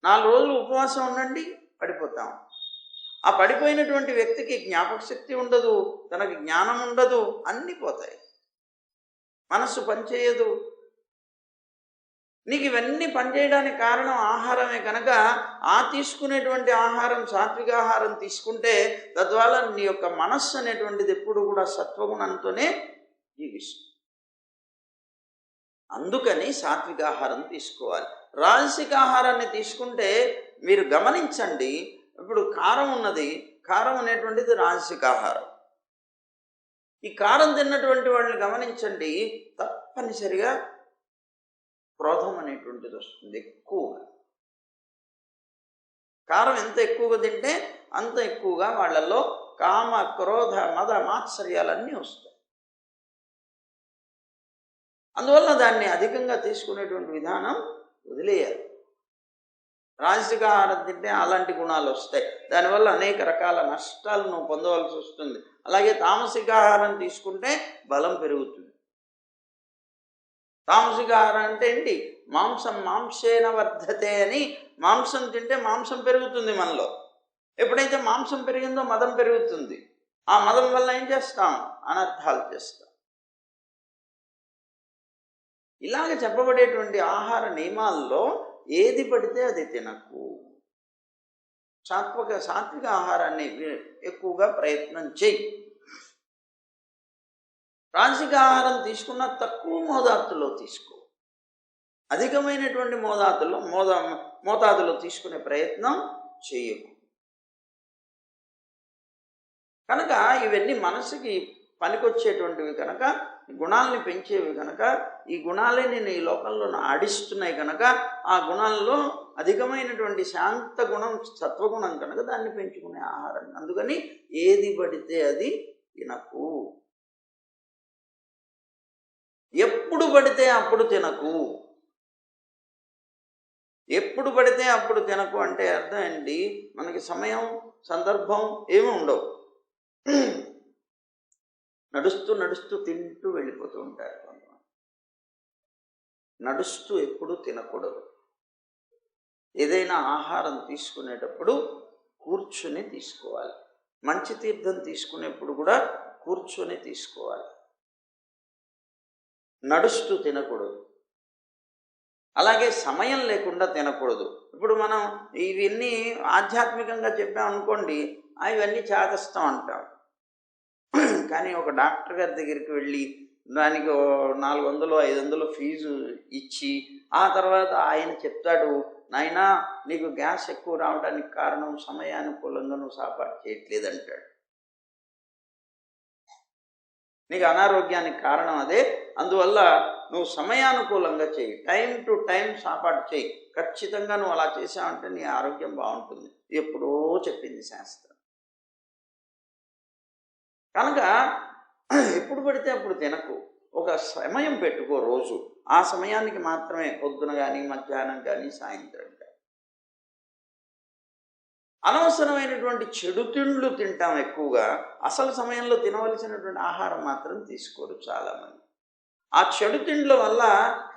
4 రోజులు ఉపవాసం ఉండండి, పడిపోతాం. ఆ పడిపోయినటువంటి వ్యక్తికి జ్ఞాపక శక్తి ఉండదు, తనకి జ్ఞానం ఉండదు, అన్నీ పోతాయి, మనస్సు పనిచేయదు. నీకు ఇవన్నీ పనిచేయడానికి కారణం ఆహారమే. కనుక ఆ తీసుకునేటువంటి ఆహారం సాత్విక ఆహారం తీసుకుంటే తద్వారా నీ యొక్క మనస్సు అనేటువంటిది ఎప్పుడు కూడా సత్వగుణంతోనే జీవిస్తుంది. అందుకని సాత్విక ఆహారం తీసుకోవాలి. రాజసిక ఆహారాన్ని తీసుకుంటే మీరు గమనించండి, ఇప్పుడు కారం ఉన్నది, కారం అనేటువంటిది రాజసిక ఆహారం. ఈ కారం తిన్నటువంటి వాళ్ళని గమనించండి, తప్పనిసరిగా క్రోధం అనేటువంటిది వస్తుంది ఎక్కువగా. కారం ఎంత ఎక్కువగా తింటే అంత ఎక్కువగా వాళ్ళల్లో కామ, క్రోధ, మద, మాత్సర్యాలన్నీ వస్తాయి. అందువల్ల దాన్ని అధికంగా తీసుకునేటువంటి విధానం వదిలేయాలి. రాజసిక ఆహారం తింటే అలాంటి గుణాలు వస్తాయి, దానివల్ల అనేక రకాల నష్టాలు నువ్వు పొందవలసి వస్తుంది. అలాగే తామసిక ఆహారం తీసుకుంటే బలం పెరుగుతుంది. తామసిక ఆహారం అంటే ఏంటి? మాంసం మాంసేన వర్ధతే అని, మాంసం తింటే మాంసం పెరుగుతుంది మనలో. ఎప్పుడైతే మాంసం పెరిగిందో మదం పెరుగుతుంది. ఆ మదం వల్ల ఏం చేస్తాం? అనర్థాలు చేస్తాం. ఇలాగ చెప్పబడేటువంటి ఆహార నియమాల్లో ఏది పడితే అది తినకు. సాత్విక ఆహారాన్ని ఎక్కువగా ప్రయత్నం చేయి. రాజసిక ఆహారం తీసుకున్న తక్కువ మోతాదులో తీసుకో. అధికమైనటువంటి మోతాదులో తీసుకునే ప్రయత్నం చేయకు. కనుక ఇవన్నీ మనసుకి పనికొచ్చేటువంటివి కనుక, గుణాలని పెంచేవి కనుక, ఈ గుణాలే నేను ఈ లోకంలో ఆడిస్తున్నాయి కనుక, ఆ గుణాల్లో అధికమైనటువంటి శాంత గుణం సత్వగుణం కనుక దాన్ని పెంచుకునే ఆహారం. అందుకని ఏది పడితే అది తినకు. ఎప్పుడు పడితే అప్పుడు తినకు. ఎప్పుడు పడితే అప్పుడు తినకు అంటే అర్థం ఏంటి? మనకి సమయం, సందర్భం ఏమీ ఉండవు. నడుస్తూ నడుస్తూ తింటూ వెళ్ళిపోతూ ఉంటారు కొంతమంది. నడుస్తూ ఎప్పుడు తినకూడదు. ఏదైనా ఆహారం తీసుకునేటప్పుడు కూర్చుని తీసుకోవాలి. మంచి తీర్థం తీసుకునేప్పుడు కూడా కూర్చొని తీసుకోవాలి. నడుస్తూ తినకూడదు. అలాగే సమయం లేకుండా తినకూడదు. ఇప్పుడు మనం ఇవన్నీ ఆధ్యాత్మికంగా చెప్పామనుకోండి, ఇవన్నీ చేతస్తాం అంటాం. కానీ ఒక డాక్టర్ గారి దగ్గరికి వెళ్ళి దానికి 400-500 ఫీజు ఇచ్చి ఆ తర్వాత ఆయన చెప్తాడు, నాయనా నీకు గ్యాస్ ఎక్కువ రావడానికి కారణం సమయానుకూలంగా నువ్వు సాపాటు చేయట్లేదంటాడు. నీకు అనారోగ్యానికి కారణం అదే, అందువల్ల నువ్వు సమయానుకూలంగా చేయి, టైం టు టైం సాపాటు చేయి. ఖచ్చితంగా నువ్వు అలా చేసావంటే నీ ఆరోగ్యం బాగుంటుంది. ఎప్పుడో చెప్పింది శాస్త్రం. కనుక ఎప్పుడు పడితే అప్పుడు తినకు. ఒక సమయం పెట్టుకో రోజు. ఆ సమయానికి మాత్రమే, పొద్దున కానీ, మధ్యాహ్నం కానీ, సాయంత్రం కానీ. అనవసరమైనటువంటి చెడు తిండ్లు తింటాం ఎక్కువగా. అసలు సమయంలో తినవలసినటువంటి ఆహారం మాత్రం తీసుకోరు చాలామంది. ఆ చెడు తిండ్ల వల్ల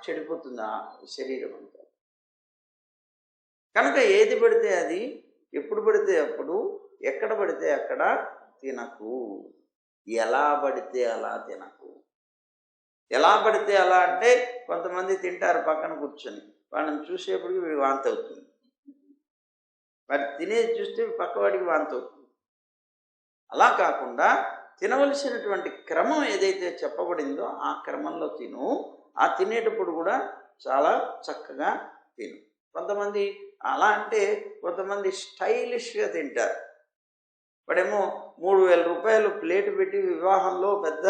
చెడిపోతుంది ఆ శరీరం అంతా. కనుక ఏది పడితే అది, ఎప్పుడు పడితే అప్పుడు, ఎక్కడ పడితే అక్కడ తినకు. ఎలా పడితే అలా తినకు. ఎలా పడితే అలా అంటే కొంతమంది తింటారు పక్కన కూర్చొని, వాళ్ళని చూసేప్పటికి వీడు వాంతి అవుతుంది. వాడు తినేది చూస్తే పక్కవాడికి వాంతి అవుతుంది. అలా కాకుండా తినవలసినటువంటి క్రమం ఏదైతే చెప్పబడిందో ఆ క్రమంలో తిను. ఆ తినేటప్పుడు కూడా చాలా చక్కగా తిను. కొంతమంది అలా అంటే కొంతమంది స్టైలిష్గా తింటారు. వాడేమో 3000 రూపాయలు ప్లేట్ పెట్టి వివాహంలో పెద్ద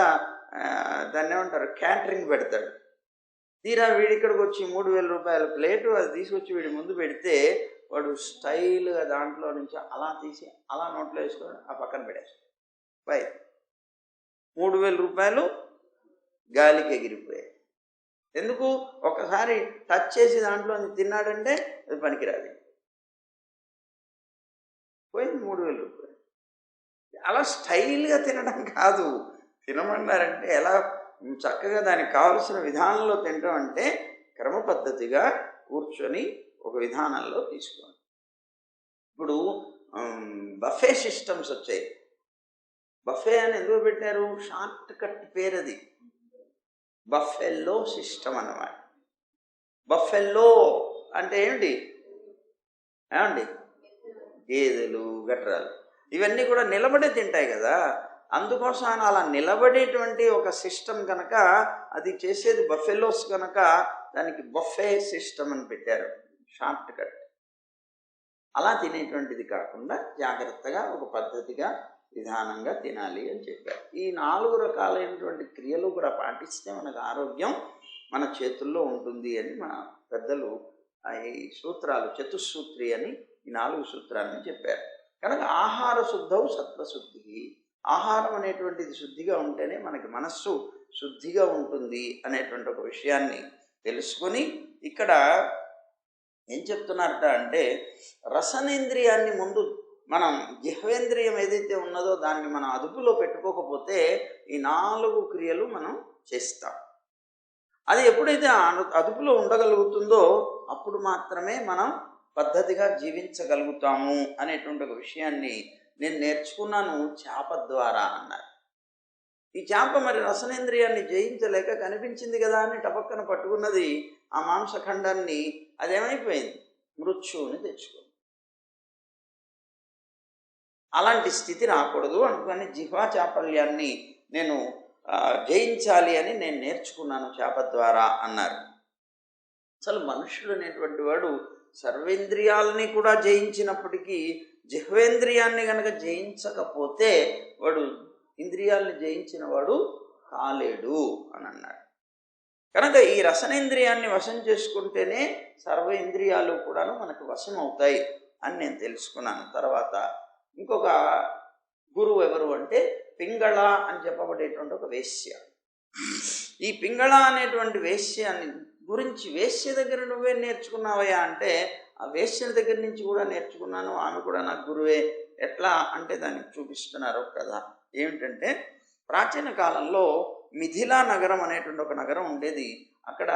దాన్ని ఏమంటారు క్యాటరింగ్ పెడతాడు. తీరా వీడిక్కడికి వచ్చి 3000 రూపాయల ప్లేటు అది తీసుకొచ్చి వీడి ముందు పెడితే వాడు స్టైల్గా దాంట్లో నుంచి అలా తీసి అలా నోట్లో వేసుకొని ఆ పక్కన పెట్టేస్తాడు. బై 3000 రూపాయలు గాలికి ఎగిరిపోయాయి. ఎందుకు? ఒకసారి టచ్ చేసి దాంట్లో తిన్నాడంటే అది పనికిరాదు. పోయింది 3000 రూపాయలు. అలా స్టైల్గా తినడం కాదు. తినమన్నారంటే ఎలా చక్కగా దానికి కావలసిన విధానంలో తినడం అంటే క్రమ పద్ధతిగా కూర్చొని ఒక విధానంలో తీసుకోండి. ఇప్పుడు బఫే సిస్టమ్స్ వచ్చాయి. బఫే అని ఎందుకు పెట్టారు? షార్ట్ కట్ పేరు అది. బఫెల్లో సిస్టమ్ అన్నమాట. బఫెల్లో అంటే ఏమిటి? గేదెలు, గట్రాలు ఇవన్నీ కూడా నిలబడే తింటాయి కదా. అందుకోసం ఆయన అలా నిలబడేటువంటి ఒక సిస్టమ్ కనుక, అది చేసేది బఫెలోస్ కనుక దానికి బఫే సిస్టమ్ అని పెట్టారు, షార్ట్ కట్. అలా తినేటువంటిది కాకుండా జాగ్రత్తగా ఒక పద్ధతిగా విధానంగా తినాలి అని చెప్పారు. ఈ 4 రకాలైనటువంటి క్రియలు కూడా పాటిస్తే మనకు ఆరోగ్యం మన చేతుల్లో ఉంటుంది అని మన పెద్దలు ఈ సూత్రాలు, చతుస్సూత్రి అని ఈ 4 సూత్రాలని చెప్పారు. కనుక ఆహార శుద్ధౌ సత్వశుద్ధి, ఆహారం అనేటువంటిది శుద్ధిగా ఉంటేనే మనకి మనస్సు శుద్ధిగా ఉంటుంది అనేటువంటి ఒక విషయాన్ని తెలుసుకొని ఇక్కడ ఏం చెప్తున్నారట అంటే, రసనేంద్రియాన్ని ముందు మనం జిహ్వేంద్రియం ఏదైతే ఉన్నదో దాన్ని మనం అదుపులో పెట్టుకోకపోతే ఈ 4 క్రియలు మనం చేస్తాం. అది ఎప్పుడైతే అదుపులో ఉండగలుగుతుందో అప్పుడు మాత్రమే మనం పద్ధతిగా జీవించగలుగుతాము అనేటువంటి ఒక విషయాన్ని నేను నేర్చుకున్నాను చేప ద్వారా అన్నారు. ఈ చేప మరి రసనేంద్రియాన్ని జయించలేక కనిపించింది కదా అని టపక్కన పట్టుకున్నది ఆ మాంసఖండాన్ని. అదేమైపోయింది, మృత్యువుని తెచ్చుకుంది. అలాంటి స్థితి రాకూడదు అనుకుని జిహ్వా చాపల్యాన్ని నేను జయించాలి అని నేను నేర్చుకున్నాను చేప ద్వారా అన్నారు. అసలు మనుషుడు అనేటువంటి వాడు సర్వేంద్రియాలని కూడా జయించినప్పటికీ జిహ్వేంద్రియాన్ని కనుక జయించకపోతే వాడు ఇంద్రియాలను జయించిన వాడు కాలేడు అని అన్నాడు. కనుక ఈ రసనేంద్రియాన్ని వశం చేసుకుంటేనే సర్వేంద్రియాలు కూడాను మనకు వశం అవుతాయి అని నేను తెలుసుకున్నాను. తర్వాత ఇంకొక గురువు ఎవరు అంటే పింగళ అని చెప్పబడేటువంటి ఒక వేశ్య. ఈ పింగళ అనేటువంటి వేశ్యాన్ని గురించి, వేశ్య దగ్గర నువ్వే నేర్చుకున్నావయ్యా అంటే, ఆ వేశ్య దగ్గర నుంచి కూడా నేర్చుకున్నాను, ఆమె కూడా నాకు గురువే. ఎట్లా అంటే దానికి చూపిస్తున్నారు కదా. ఏమిటంటే ప్రాచీన కాలంలో మిథిలా నగరం అనేటువంటి ఒక నగరం ఉండేది. అక్కడ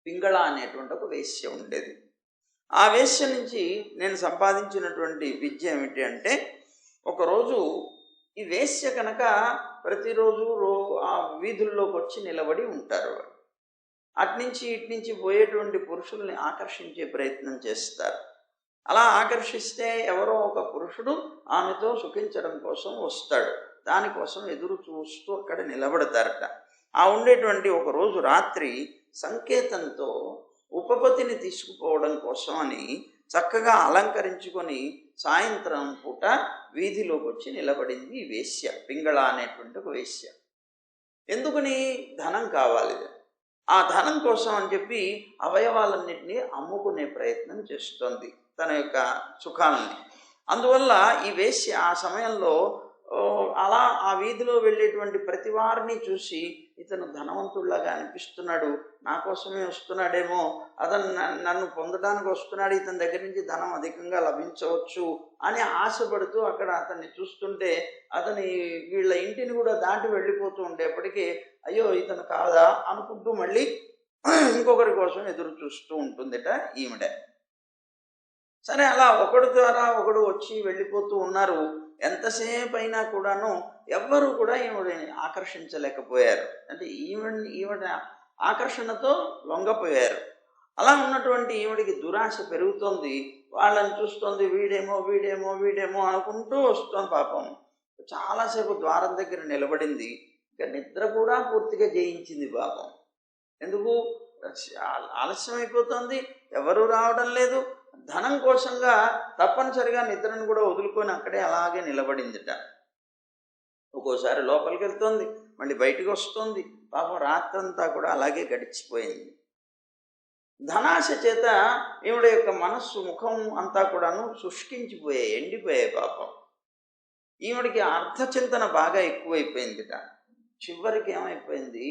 పింగళ అనేటువంటి ఒక వేశ్య ఉండేది. ఆ వేశ్య నుంచి నేను సంపాదించినటువంటి విద్య ఏమిటి అంటే, ఒకరోజు ఈ వేశ్య కనుక ప్రతిరోజు ఆ వీధుల్లోకి వచ్చి నిలబడి ఉంటారు. అట్నుంచి ఇట్నుంచి పోయేటువంటి పురుషుల్ని ఆకర్షించే ప్రయత్నం చేస్తారు. అలా ఆకర్షిస్తే ఎవరో ఒక పురుషుడు ఆమెతో సుఖించడం కోసం వస్తాడు. దానికోసం ఎదురు చూస్తూ అక్కడ నిలబడతారట. ఆ ఉండేటువంటి ఒక రోజు రాత్రి సంకేతంతో ఉపపతిని తీసుకుపోవడం కోసం అని చక్కగా అలంకరించుకొని సాయంత్రం పూట వీధిలోకి వచ్చి నిలబడింది ఈ వేశ్య, పింగళ అనేటువంటి ఒక వేశ్య. ఎందుకని? ధనం కావాలి. ఆ ధనం కోసం అని చెప్పి అవయవాలన్నింటినీ అమ్ముకునే ప్రయత్నం చేస్తోంది, తన యొక్క సుఖాలని. అందువల్ల ఈ వేశ్య ఆ సమయంలో అలా ఆ వీధిలో వెళ్ళేటువంటి ప్రతి వారిని చూసి ఇతను ధనవంతుడిలాగా అనిపిస్తున్నాడు, నా కోసమే వస్తున్నాడేమో, అతను నన్ను పొందడానికి వస్తున్నాడు, ఇతని దగ్గర నుంచి ధనం అధికంగా లభించవచ్చు అని ఆశపడుతూ అక్కడ అతన్ని చూస్తుంటే అతని వీళ్ళ ఇంటిని కూడా దాటి వెళ్ళిపోతూ ఉండేప్పటికీ అయ్యో ఇతను కాదా అనుకుంటూ మళ్ళీ ఇంకొకరి కోసం ఎదురు చూస్తూ ఉంటుందిట ఈమెడ. సరే, అలా ఒకడు ద్వారా ఒకడు వచ్చి వెళ్ళిపోతూ ఉన్నారు. ఎంతసేపు అయినా కూడాను ఎవ్వరూ కూడా ఈవిడని ఆకర్షించలేకపోయారు. అంటే ఈవిడ ఆకర్షణతో లొంగపోయారు. అలా ఉన్నటువంటి ఈవిడికి దురాశ పెరుగుతోంది. వాళ్ళని చూస్తోంది, వీడేమో వీడేమో వీడేమో అనుకుంటూ వస్తోంది. పాపం చాలాసేపు ద్వారం దగ్గర నిలబడింది. ఇక నిద్ర కూడా పూర్తిగా జయించింది పాపం. ఎందుకు? ఆలస్యం అయిపోతుంది, ఎవరు రావడం లేదు. ధనం కోసంగా తప్పనిసరిగా నిద్రను కూడా వదులుకొని అక్కడే అలాగే నిలబడిందిట. ఒక్కోసారి లోపలికి వెళ్తోంది, మళ్ళీ బయటికి వస్తుంది. పాపం రాత్రంతా కూడా అలాగే గడిచిపోయింది. ధనాశ చేత ఈవిడ యొక్క మనస్సు, ముఖం అంతా కూడాను శుష్కించిపోయాయి, ఎండిపోయాయి. పాపం ఈవిడికి అర్థచింతన బాగా ఎక్కువైపోయిందిట. చివరికి ఏమైపోయింది,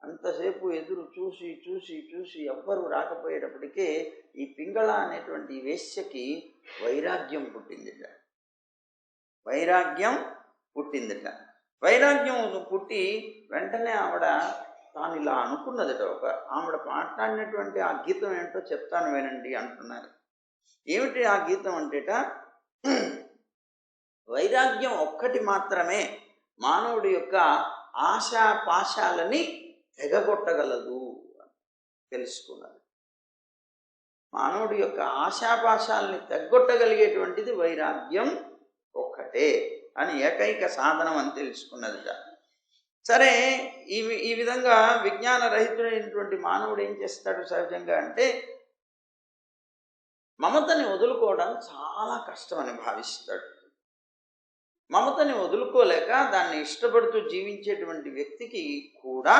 అంతసేపు ఎదురు చూసి చూసి చూసి ఎవ్వరూ రాకపోయేటప్పటికే ఈ పింగళ అనేటువంటి వేశ్యకి వైరాగ్యం పుట్టిందిట. వైరాగ్యం పుట్టి వెంటనే ఆవిడ తాను ఇలా అనుకున్నదట. ఆవిడ మాట్లాడినటువంటి ఆ గీతం ఏంటో చెప్తాను వినండి అంటున్నారు. ఏమిటి ఆ గీతం అంటేట, వైరాగ్యం ఒక్కటి మాత్రమే మానవుడి యొక్క ఆశాపాశాలని తెగగొట్టగలదు తెలుసుకున్నది. మానవుడి యొక్క ఆశాపాశాలని తెగొట్టగలిగేటువంటిది వైరాగ్యం ఒక్కటే అని ఏకైక సాధనం అని తెలుసుకున్నదిట. సరే, ఈ విధంగా విజ్ఞాన రహితుడైనటువంటి మానవుడు ఏం చేస్తాడు సహజంగా అంటే మమతని వదులుకోవడం చాలా కష్టమని భావిస్తాడు. మమతని వదులుకోలేక దాన్ని ఇష్టపడుతూ జీవించేటువంటి వ్యక్తికి కూడా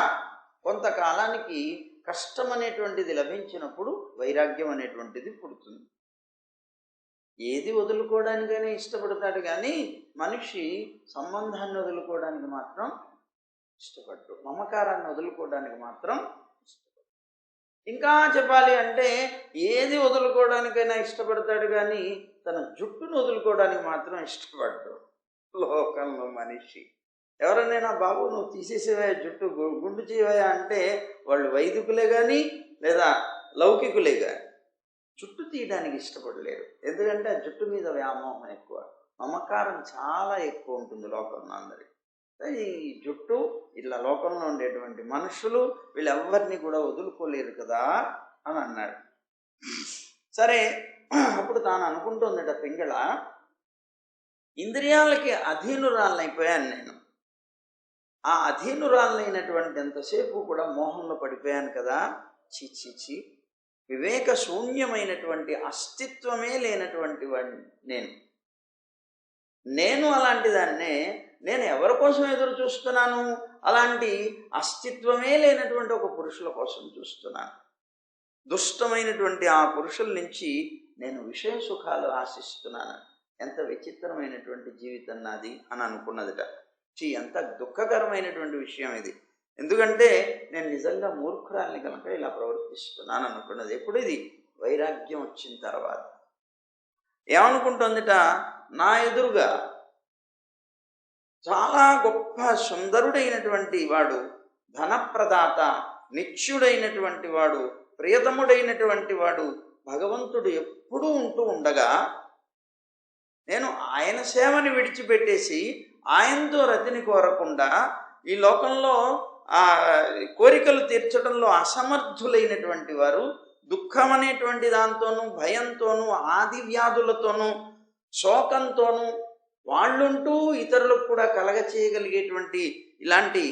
కొంతకాలానికి కష్టం అనేటువంటిది లభించినప్పుడు వైరాగ్యం అనేటువంటిది పుడుతుంది. ఏది వదులుకోవడానికైనా ఇష్టపడతాడు కానీ మనిషి సంబంధాన్ని వదులుకోవడానికి మాత్రం ఇష్టపడ్డు, మమకారాన్ని వదులుకోవడానికి మాత్రం ఇష్టపడ్డు. ఇంకా చెప్పాలి అంటే ఏది వదులుకోవడానికైనా ఇష్టపడతాడు కానీ తన జుట్టును వదులుకోవడానికి మాత్రం ఇష్టపడ్డు. లోకంలో మనిషి ఎవరైనా బాబు నువ్వు తీసేసేవా జుట్టు, గుండు చేయవా అంటే వాళ్ళు వైదికులే కానీ లేదా లౌకికులే కానీ జుట్టు తీయడానికి ఇష్టపడలేరు. ఎందుకంటే ఆ జుట్టు మీద వ్యామోహం ఎక్కువ, మమకారం చాలా ఎక్కువ ఉంటుంది లోకంలో అందరికి. ఈ జుట్టు ఇట్లా లోకంలో ఉండేటువంటి మనుషులు వీళ్ళెవ్వరిని కూడా వదులుకోలేరు కదా అని అన్నాడు. సరే, అప్పుడు తాను అనుకుంటుందట పింగళ, ఇంద్రియాలకి అధీనురాలనైపోయాను నేను. ఆ అధీనురాలైనటువంటి ఎంతసేపు కూడా మోహంలో పడిపోయాను కదా. చిచ్చిచి వివేక శూన్యమైనటువంటి అస్తిత్వమే లేనటువంటి వాడిని నేను అలాంటి దాన్నే. నేను ఎవరి కోసం ఎదురు చూస్తున్నాను? అలాంటి అస్తిత్వమే లేనటువంటి ఒక పురుషుల కోసం చూస్తున్నాను. దుష్టమైనటువంటి ఆ పురుషుల నుంచి నేను విషయ సుఖాలు ఆశిస్తున్నాను. ఎంత విచిత్రమైనటువంటి జీవితం నాది అని అనుకున్నదిట. ఎంత దుఃఖకరమైనటువంటి విషయం ఇది. ఎందుకంటే నేను నిజంగా మూర్ఖురాల్ని కనుక ఇలా ప్రవర్తిస్తున్నాను అనుకున్నది. ఎప్పుడు? ఇది వైరాగ్యం వచ్చిన తర్వాత. ఏమనుకుంటుందిట, నా ఎదురుగా చాలా గొప్ప సుందరుడైనటువంటి వాడు, ధనప్రదాత, నిత్యుడైనటువంటి వాడు, ప్రియతముడైనటువంటి వాడు భగవంతుడు ఎప్పుడూ ఉంటూ ఉండగా నేను ఆయన సేవని విడిచిపెట్టేసి ఆయనతో రతిని కోరకుండా ఈ లోకంలో ఆ కోరికలు తీర్చడంలో అసమర్థులైనటువంటి వారు దుఃఖం అనేటువంటి దాంతోనూ, భయంతోనూ, ఆది వ్యాధులతోనూ, శోకంతోనూ వాళ్ళుంటూ ఇతరులకు కూడా కలగచేయగలిగేటువంటి ఇలాంటి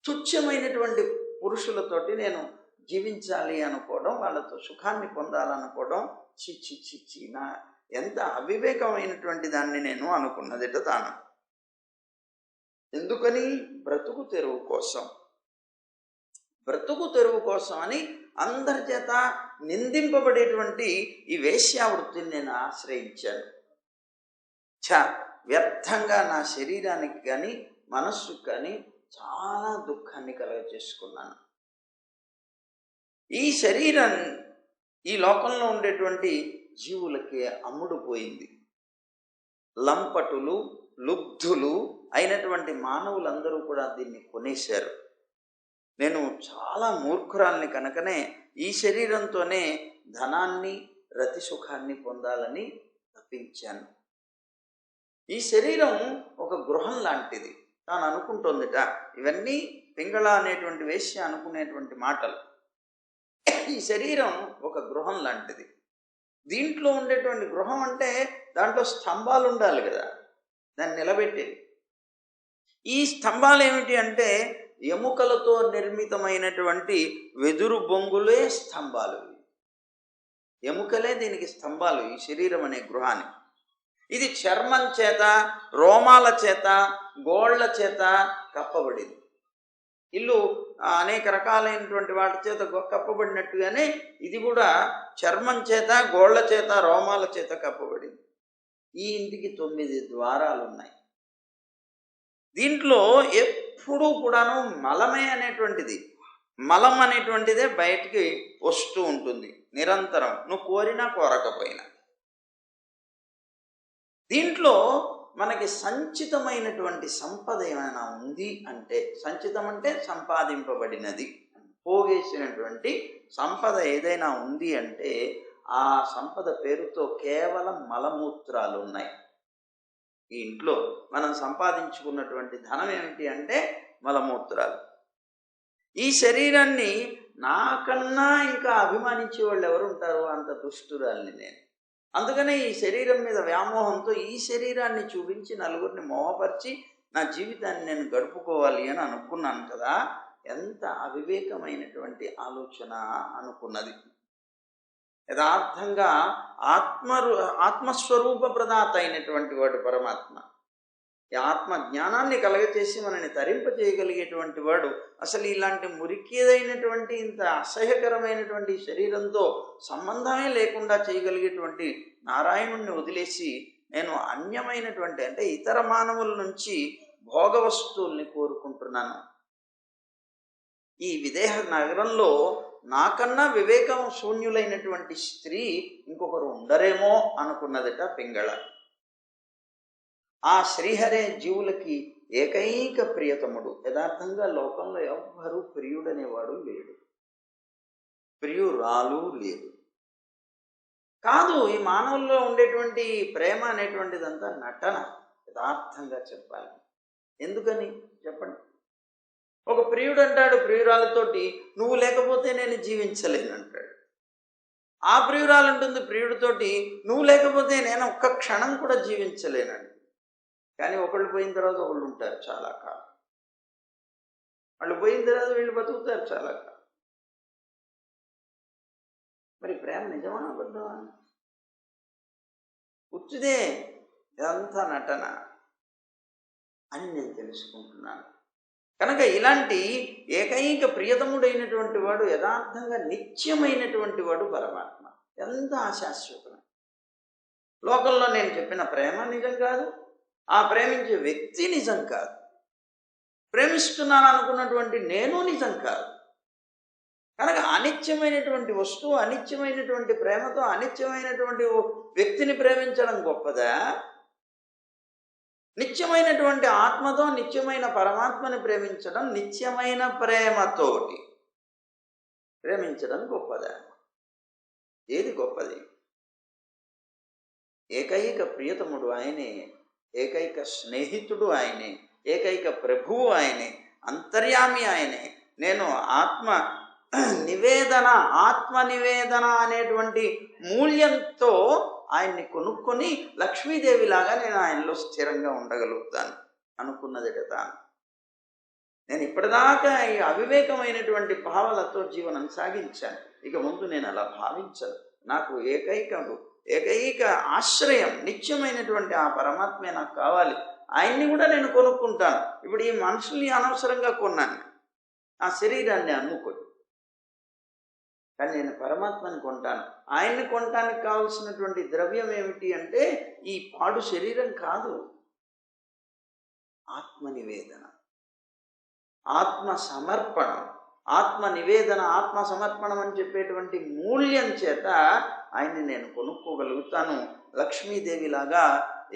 తుచ్చమైనటువంటి పురుషులతోటి నేను జీవించాలి అనుకోవడం, వాళ్ళతో సుఖాన్ని పొందాలనుకోవడం చిచ్చి నా ఎంత అవివేకమైనటువంటి దాన్ని నేను అనుకున్నదిట తాను. ఎందుకని? బ్రతుకు తెరువు కోసం. బ్రతుకు తెరువు కోసం అని అందరి చేత నిందింపబడేటువంటి ఈ వేశ్యావృత్తిని నేను ఆశ్రయించాను. వ్యర్థంగా నా శరీరానికి కానీ మనస్సుకు కానీ చాలా దుఃఖాన్ని కలగచేసుకున్నాను. ఈ శరీరం ఈ లోకంలో ఉండేటువంటి జీవులకి అమ్ముడుపోయింది. లంపటులు, లుబ్ధులు అయినటువంటి మానవులందరూ కూడా దీన్ని కొనేశారు. నేను చాలా మూర్ఖురాల్ని కనుకనే ఈ శరీరంతోనే ధనాన్ని, రతి సుఖాన్ని పొందాలని తప్పించాను. ఈ శరీరం ఒక గృహం లాంటిది తాను అనుకుంటోందిట. ఇవన్నీ పింగళ అనేటువంటి వేశ్య అనుకునేటువంటి మాటలు. ఈ శరీరం ఒక గృహం లాంటిది. దీంట్లో ఉండేటువంటి గృహం అంటే దాంట్లో స్తంభాలు ఉండాలి కదా, దాన్ని నిలబెట్టేది. ఈ స్తంభాలు ఏమిటి అంటే ఎముకలతో నిర్మితమైనటువంటి వెదురు బొంగులే స్తంభాలు. ఎముకలే దీనికి స్తంభాలు, ఈ శరీరం అనే గృహాన్ని. ఇది చర్మం చేత, రోమాల చేత, గోళ్ల చేత కప్పబడింది. ఇల్లు అనేక రకాలైనటువంటి వాటి చేత కప్పబడినట్టుగానే ఇది కూడా చర్మం చేత, గోళ్ల చేత, రోమాల చేత కప్పబడింది. ఈ ఇంటికి 9 ద్వారాలు ఉన్నాయి. దీంట్లో ఎప్పుడూ కూడాను మలమే అనేటువంటిది, మలం అనేటువంటిదే బయటికి వస్తూ ఉంటుంది నిరంతరం, నువ్వు కోరినా కోరకపోయినా. దీంట్లో మనకి సంచితమైనటువంటి సంపద ఏమైనా ఉంది అంటే, సంచితం అంటే సంపాదింపబడినది, పోగేసినటువంటి సంపద ఏదైనా ఉంది అంటే ఆ సంపద పేరుతో కేవలం మలమూత్రాలు ఉన్నాయి. ఈ ఇంట్లో మనం సంపాదించుకున్నటువంటి ధనం ఏమిటి అంటే మలమూత్రాలు. ఈ శరీరాన్ని నాకన్నా ఇంకా అభిమానించే వాళ్ళు ఎవరు ఉంటారు? అంత దుష్టురాల్ని నేను. అందుకనే ఈ శరీరం మీద వ్యామోహంతో ఈ శరీరాన్ని చూపించి నలుగురిని మోహపరిచి నా జీవితాన్ని నేను గడుపుకోవాలి అని అనుకున్నాను కదా. ఎంత అవివేకమైనటువంటి ఆలోచన అనుకున్నది. యథార్థంగా ఆత్మస్వరూప ప్రదాత అయినటువంటి వాడు పరమాత్మ. ఈ ఆత్మ జ్ఞానాన్ని కలగచేసి మనని తరింపచేయగలిగేటువంటి వాడు అసలు ఇలాంటి మురికేదైనటువంటి ఇంత అసహ్యకరమైనటువంటి శరీరంతో సంబంధమే లేకుండా చేయగలిగేటువంటి నారాయణుణ్ణి వదిలేసి నేను అన్యమైనటువంటి అంటే ఇతర మానవుల నుంచి భోగ వస్తువుల్ని కోరుకుంటున్నాను. ఈ విదేహ నగరంలో నాకన్నా వివేకం శూన్యులైనటువంటి స్త్రీ ఇంకొకరు ఉండరేమో అనుకున్నదట పింగళ. ఆ శ్రీహరే జీవులకి ఏకైక ప్రియతముడు. యథార్థంగా లోకంలో ఎవ్వరూ ప్రియుడనేవాడు లేడు, ప్రియురాలు లేదు. కాదు, ఈ మానవుల్లో ఉండేటువంటి ప్రేమ అనేటువంటిదంతా నటన. యథార్థంగా చెప్పాలి. ఎందుకని చెప్పండి. ఒక ప్రియుడు అంటాడు ప్రియురాలతోటి, నువ్వు లేకపోతే నేను జీవించలేను అంటాడు. ఆ ప్రియురాలు ఉంటుంది ప్రియుడితోటి, నువ్వు లేకపోతే నేను ఒక్క క్షణం కూడా జీవించలేనండి. కానీ ఒకళ్ళు పోయిన తర్వాత ఒకళ్ళు ఉంటారు చాలా కాలం, వాళ్ళు పోయిన తర్వాత వీళ్ళు బతుకుతారు చాలా కాలం. మరి ప్రేమ నిజమా అబద్ధమా? ఉత్తిదే, ఇదంతా నటన అని నేను తెలుసుకుంటున్నాను. కనుక ఇలాంటి ఏకైక ప్రియతముడైనటువంటి వాడు యథార్థంగా నిత్యమైనటువంటి వాడు పరమాత్మ. ఎంత అశాశ్వతమే. లోకంలో నేను చెప్పిన ప్రేమ నిజం కాదు, ఆ ప్రేమించే వ్యక్తి నిజం కాదు, ప్రేమిస్తున్నాను అనుకున్నటువంటి నేను నిజం కాదు. కనుక అనిత్యమైనటువంటి వస్తువు, అనిత్యమైనటువంటి ప్రేమతో అనిత్యమైనటువంటి వ్యక్తిని ప్రేమించడం గొప్పదా? నిత్యమైనటువంటి ఆత్మతో నిత్యమైన పరమాత్మని ప్రేమించడం, నిత్యమైన ప్రేమతోటి ప్రేమించడం గొప్పదా? ఏది గొప్పది? ఏకైక ప్రియతముడు ఆయనే, ఏకైక స్నేహితుడు ఆయనే, ఏకైక ప్రభువు ఆయనే, అంతర్యామి ఆయనే. నేను ఆత్మ నివేదన అనేటువంటి మూల్యంతో ఆయన్ని కొనుక్కొని లక్ష్మీదేవిలాగా నేను ఆయనలో స్థిరంగా ఉండగలుగుతాను అనుకున్నదట తాను. నేను ఇప్పటిదాకా ఈ అవివేకమైనటువంటి భావాలతో జీవనం సాగించాను, ఇక ముందు నేను అలా భావించను. నాకు ఏకైక ఆశ్రయం నిత్యమైనటువంటి ఆ పరమాత్మే నాకు కావాలి. ఆయన్ని కూడా నేను కొనుక్కుంటాను. ఇప్పుడు ఈ మనుషుల్ని అనవసరంగా కొన్నాను, ఆ శరీరాన్ని అమ్ముకొని, కానీ నేను పరమాత్మని కొంటాను. ఆయన్ని కొనటానికి కావలసినటువంటి ద్రవ్యం ఏమిటి అంటే ఈ పాడు శరీరం కాదు, ఆత్మ నివేదన, ఆత్మ సమర్పణం. ఆత్మ నివేదన, ఆత్మ సమర్పణం అని చెప్పేటువంటి మూల్యం చేత ఆయన్ని నేను కొనుక్కోగలుగుతాను. లక్ష్మీదేవిలాగా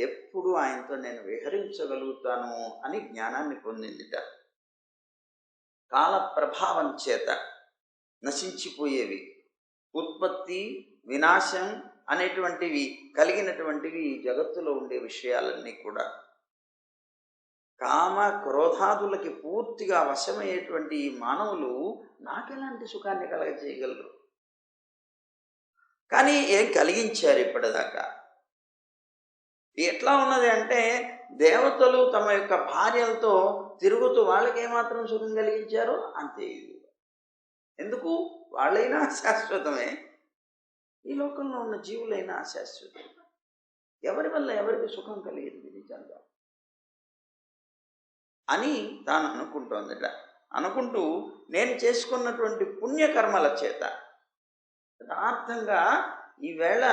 ఎప్పుడు ఆయనతో నేను విహరించగలుగుతాను అని జ్ఞానాన్ని పొందిందిట. కాల ప్రభావం చేత నశించిపోయేవి, ఉత్పత్తి వినాశం అనేటువంటివి కలిగినటువంటివి ఈ జగత్తులో ఉండే విషయాలన్నీ కూడా కామ క్రోధాదులకి పూర్తిగా వశమయ్యేటువంటి ఈ మానవులు నాకెలాంటి సుఖాన్ని కలగజేయగలరు? కానీ ఏం కలిగించారు ఇప్పటిదాకా? ఎట్లా ఉన్నది అంటే దేవతలు తమ యొక్క భార్యలతో తిరుగుతూ వాళ్ళకి ఏమాత్రం సుఖం కలిగించారో అంతే. ఎందుకు? వాళ్ళైనా శాశ్వతమే, ఈ లోకంలో ఉన్న జీవులైనా అశాశ్వతం. ఎవరి వల్ల ఎవరికి సుఖం కలిగింది నిజంగా అని తాను అనుకుంటోందట. అనుకుంటూ నేను చేసుకున్నటువంటి పుణ్యకర్మల చేత యథార్థంగా ఈవేళ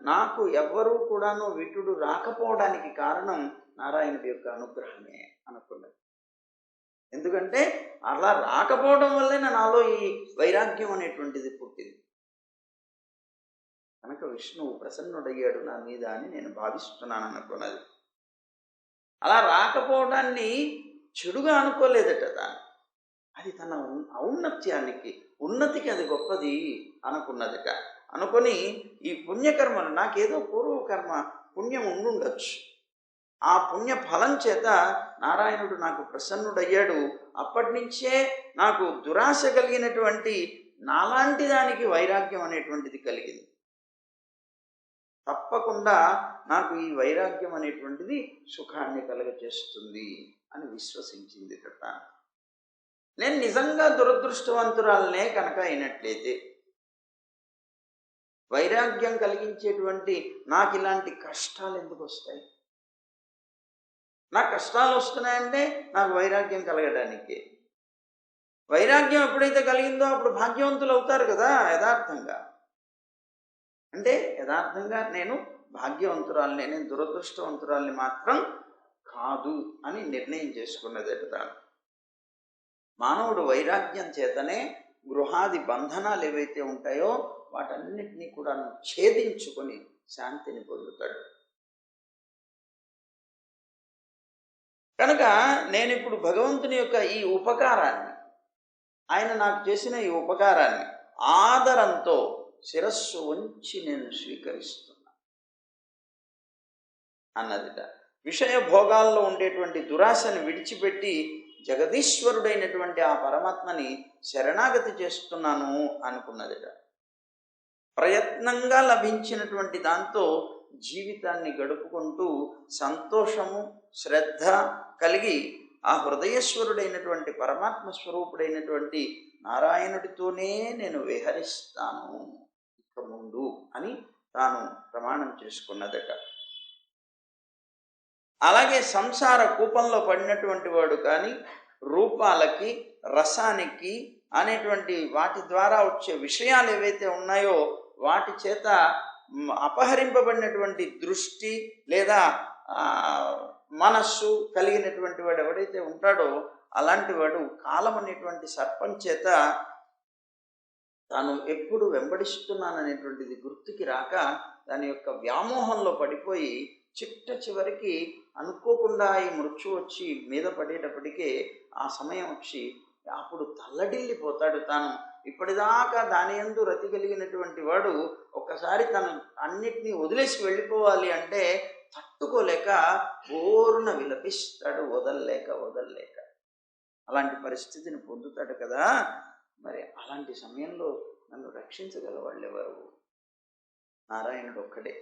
నాకు ఎవ్వరూ కూడాను విటుడు రాకపోవడానికి కారణం నారాయణుడి యొక్క అనుగ్రహమే అనుకున్నది. ఎందుకంటే అలా రాకపోవడం వల్లే నాలో ఈ వైరాగ్యం అనేటువంటిది పుట్టింది. కనుక విష్ణువు ప్రసన్నుడయ్యాడు నా మీద అని నేను భావిస్తున్నాను అనుకున్నది. అలా రాకపోవడాన్ని చెడుగా అనుకోలేదట తాను. అది తన ఔన్నత్యానికి, ఉన్నతికి అది గొప్పది అనుకున్నదట. అనుకొని ఈ పుణ్యకర్మలు, నాకేదో పూర్వకర్మ పుణ్యం ఉండుండొచ్చు, ఆ పుణ్య ఫలం చేత నారాయణుడు నాకు ప్రసన్నుడయ్యాడు. అప్పటి నుంచే నాకు దురాశ కలిగినటువంటి నాలాంటి దానికి వైరాగ్యం అనేటువంటిది కలిగింది. తప్పకుండా నాకు ఈ వైరాగ్యం అనేటువంటిది సుఖాన్ని కలుగచేస్తుంది అని విశ్వసించింది కట. నేను నిజంగా దురదృష్టవంతురాలనే కనుక అయినట్లయితే, వైరాగ్యం కలిగించేటువంటి నాకు ఇలాంటి కష్టాలు ఎందుకు వస్తాయి? నాకు కష్టాలు వస్తున్నాయంటే నాకు వైరాగ్యం కలగడానికి. వైరాగ్యం ఎప్పుడైతే కలిగిందో అప్పుడు భాగ్యవంతులు అవుతారు కదా యథార్థంగా. అంటే యథార్థంగా నేను భాగ్యవంతురాలని, నేను దురదృష్టవంతురాలని మాత్రం కాదు అని నిర్ణయం చేసుకున్నదట. మానవుడు వైరాగ్యం చేతనే గృహాది బంధనాలు ఏవైతే ఉంటాయో వాటన్నిటినీ కూడా ఛేదించుకొని శాంతిని పొందుతాడు. కనుక నేను ఇప్పుడు భగవంతుని యొక్క ఈ ఉపకారాన్ని, ఆయన నాకు చేసిన ఈ ఉపకారాన్ని ఆదరంతో శిరస్సు వంచి నేను స్వీకరిస్తున్నా అన్నదిట. విషయ భోగాల్లో ఉండేటువంటి దురాశను విడిచిపెట్టి జగదీశ్వరుడైనటువంటి ఆ పరమాత్మని శరణాగతి చేస్తున్నాను అనుకున్నదిట. ప్రయత్నంగా లభించినటువంటి దాంతో జీవితాన్ని గడుపుకుంటూ సంతోషము శ్రద్ధ కలిగి ఆ హృదయేశ్వరుడైనటువంటి పరమాత్మ స్వరూపుడైనటువంటి నారాయణుడితోనే నేను విహరిస్తాను ఇక ముందు అని తాను ప్రమాణం చేసుకున్నదట. అలాగే సంసార కూపంలో పడినటువంటి వాడు కానీ రూపాలకి రసానికి అనేటువంటి వాటి ద్వారా వచ్చే విషయాలు ఏవైతే ఉన్నాయో వాటి చేత అపహరింపబడినటువంటి దృష్టి లేదా మనస్సు కలిగినటువంటి వాడు ఎవడైతే ఉంటాడో అలాంటి వాడు కాలం అనేటువంటి సర్పం చేత తాను ఎప్పుడు వెంబడిస్తున్నాననేటువంటిది గుర్తుకి రాక దాని యొక్క వ్యామోహంలో పడిపోయి చిట్ట చివరికి అనుకోకుండా ఈ మృత్యు వచ్చి మీద పడేటప్పటికే ఆ సమయం వచ్చి అప్పుడు తల్లడిల్లిపోతాడు. తాను ఇప్పటిదాకా దాని యందు రతి కలిగినటువంటి వాడు ఒక్కసారి తను అన్నిటినీ వదిలేసి వెళ్ళిపోవాలి అంటే తట్టుకోలేక ఓరున విలపిస్తాడు, వదల్లేక. అలాంటి పరిస్థితిని పొందుతాడు కదా. మరి అలాంటి సమయంలో నన్ను రక్షించగల వాళ్ళు ఎవరు? నారాయణుడు ఒక్కడే.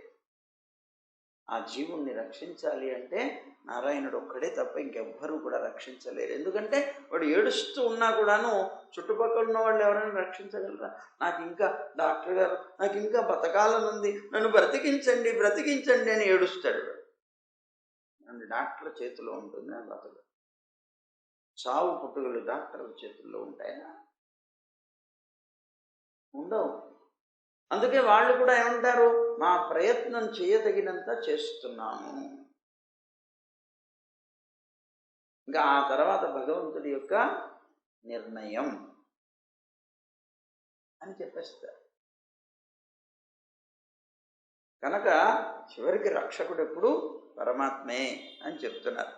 ఆ జీవుణ్ణి రక్షించాలి అంటే నారాయణుడు ఒక్కడే తప్ప ఇంకెవ్వరూ కూడా రక్షించలేరు. ఎందుకంటే వాడు ఏడుస్తూ ఉన్నా కూడాను చుట్టుపక్కల ఉన్న వాళ్ళు ఎవరైనా రక్షించగలరా? నాకు ఇంకా డాక్టర్ గారు నాకు ఇంకా బతకాలనుంది, నన్ను బ్రతికించండి అని ఏడుస్తాడు. నన్ను డాక్టర్ చేతిలో ఉంటుంది ఆ బతుకు. చావు పుట్టుకలు డాక్టర్ల చేతుల్లో ఉంటాయా? ఉండవు. అందుకే వాళ్ళు కూడా ఏమంటారు, నా ప్రయత్నం చేయదగినంత చేస్తున్నాను. ఇంకా ఆ తర్వాత భగవంతుడి యొక్క నిర్ణయం అని చెప్పేస్తారు. కనుక చివరికి రక్షకుడు ఎప్పుడు పరమాత్మే అని చెప్తున్నారు.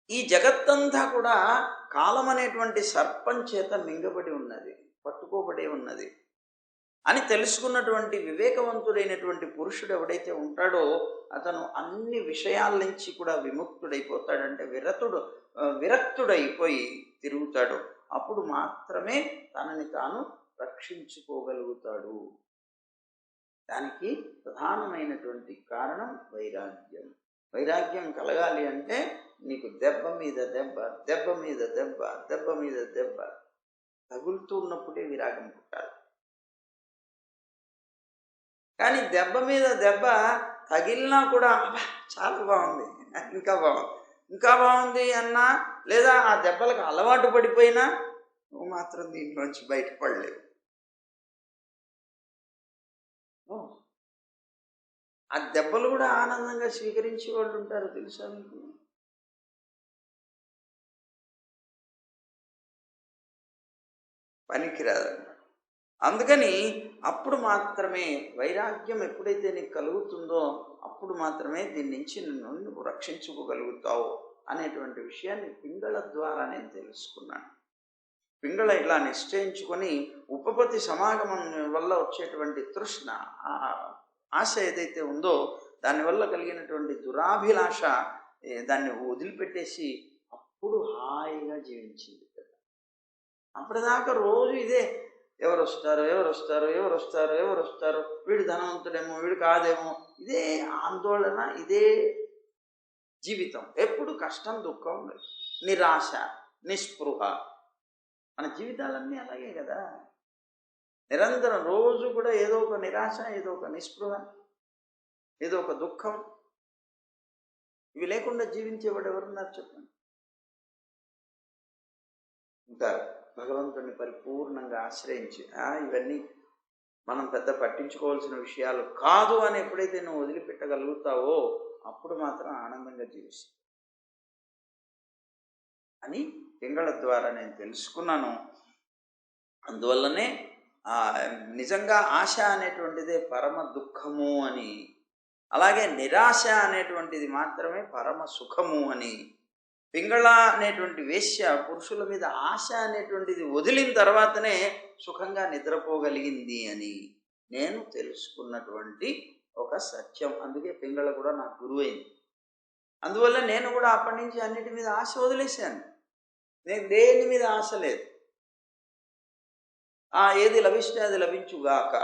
ఈ జగత్తంతా కూడా కాలం అనేటువంటి సర్పం చేత మింగబడి ఉన్నది, పట్టుకోబడి ఉన్నది అని తెలుసుకున్నటువంటి వివేకవంతుడైనటువంటి పురుషుడు ఎవడైతే ఉంటాడో అతను అన్ని విషయాల నుంచి కూడా విముక్తుడైపోతాడంటే విరక్తుడైపోయి తిరుగుతాడు. అప్పుడు మాత్రమే తనని తాను రక్షించుకోగలుగుతాడు. దానికి ప్రధానమైనటువంటి కారణం వైరాగ్యం. వైరాగ్యం కలగాలి అంటే నీకు దెబ్బ మీద దెబ్బ తగులుతూ ఉన్నప్పుడే విరాగం పుట్టాలి. కానీ దెబ్బ మీద దెబ్బ తగిలినా కూడా చాలా బాగుంది, ఇంకా బాగుంది అన్నా, లేదా ఆ దెబ్బలకు అలవాటు పడిపోయినా నువ్వు మాత్రం దీంట్లోంచి బయటపడలేవు. ఆ దెబ్బలు కూడా ఆనందంగా స్వీకరించే వాళ్ళు ఉంటారు, తెలుసా మీకు? పనికిరాదంట. అందుకని అప్పుడు మాత్రమే వైరాగ్యం ఎప్పుడైతే నీకు కలుగుతుందో అప్పుడు మాత్రమే దీని నుంచి నువ్వు రక్షించుకోగలుగుతావు అనేటువంటి విషయాన్ని పింగళ ద్వారా నేను తెలుసుకున్నాను. పింగళ ఇలా నిశ్చయించుకొని ఉపపతి సమాగమం వల్ల వచ్చేటువంటి తృష్ణ, ఆశ ఏదైతే ఉందో దానివల్ల కలిగినటువంటి దురాభిలాష దాన్ని వదిలిపెట్టేసి అప్పుడు హాయిగా జీవించింది. అప్పటిదాకా రోజు ఇదే ఎవరు వస్తారు, ఎవరు వస్తారు, ఎవరు వస్తారు, ఎవరు వస్తారు, వీడు ధనవంతుడేమో, వీడు కాదేమో, ఇదే ఆందోళన, ఇదే జీవితం. ఎప్పుడు కష్టం, దుఃఖం, నిరాశ, నిస్పృహ. మన జీవితాలన్నీ అలాగే కదా. నిరంతరం రోజు కూడా ఏదో ఒక నిరాశ, ఏదో ఒక నిస్పృహ, ఏదో ఒక దుఃఖం. ఇవి లేకుండా జీవించేవాడు ఎవరున్నారు చెప్పండి? ఇంకా భగవంతుని పరిపూర్ణంగా ఆశ్రయించి ఇవన్నీ మనం పెద్ద పట్టించుకోవాల్సిన విషయాలు కాదు అని ఎప్పుడైతే నువ్వు వదిలిపెట్టగలుగుతావో అప్పుడు మాత్రం ఆనందంగా జీవిస్తావు అని పింగళ ద్వారా నేను తెలుసుకున్నాను. అందువల్లనే నిజంగా ఆశ అనేటువంటిదే పరమ దుఃఖము అని, అలాగే నిరాశ అనేటువంటిది మాత్రమే పరమ సుఖము అని, పింగళ అనేటువంటి వేశ్య పురుషుల మీద ఆశ అనేటువంటిది వదిలిన తర్వాతనే సుఖంగా నిద్రపోగలిగింది అని నేను తెలుసుకున్నటువంటి ఒక సత్యం. అందుకే పింగళ కూడా నాకు గురువైంది. అందువల్ల నేను కూడా అప్పటి నుంచి అన్నిటి మీద ఆశ వదిలేశాను. నేను దేని మీద ఆశ లేదు. ఏది లభిస్తే అది లభించుగాక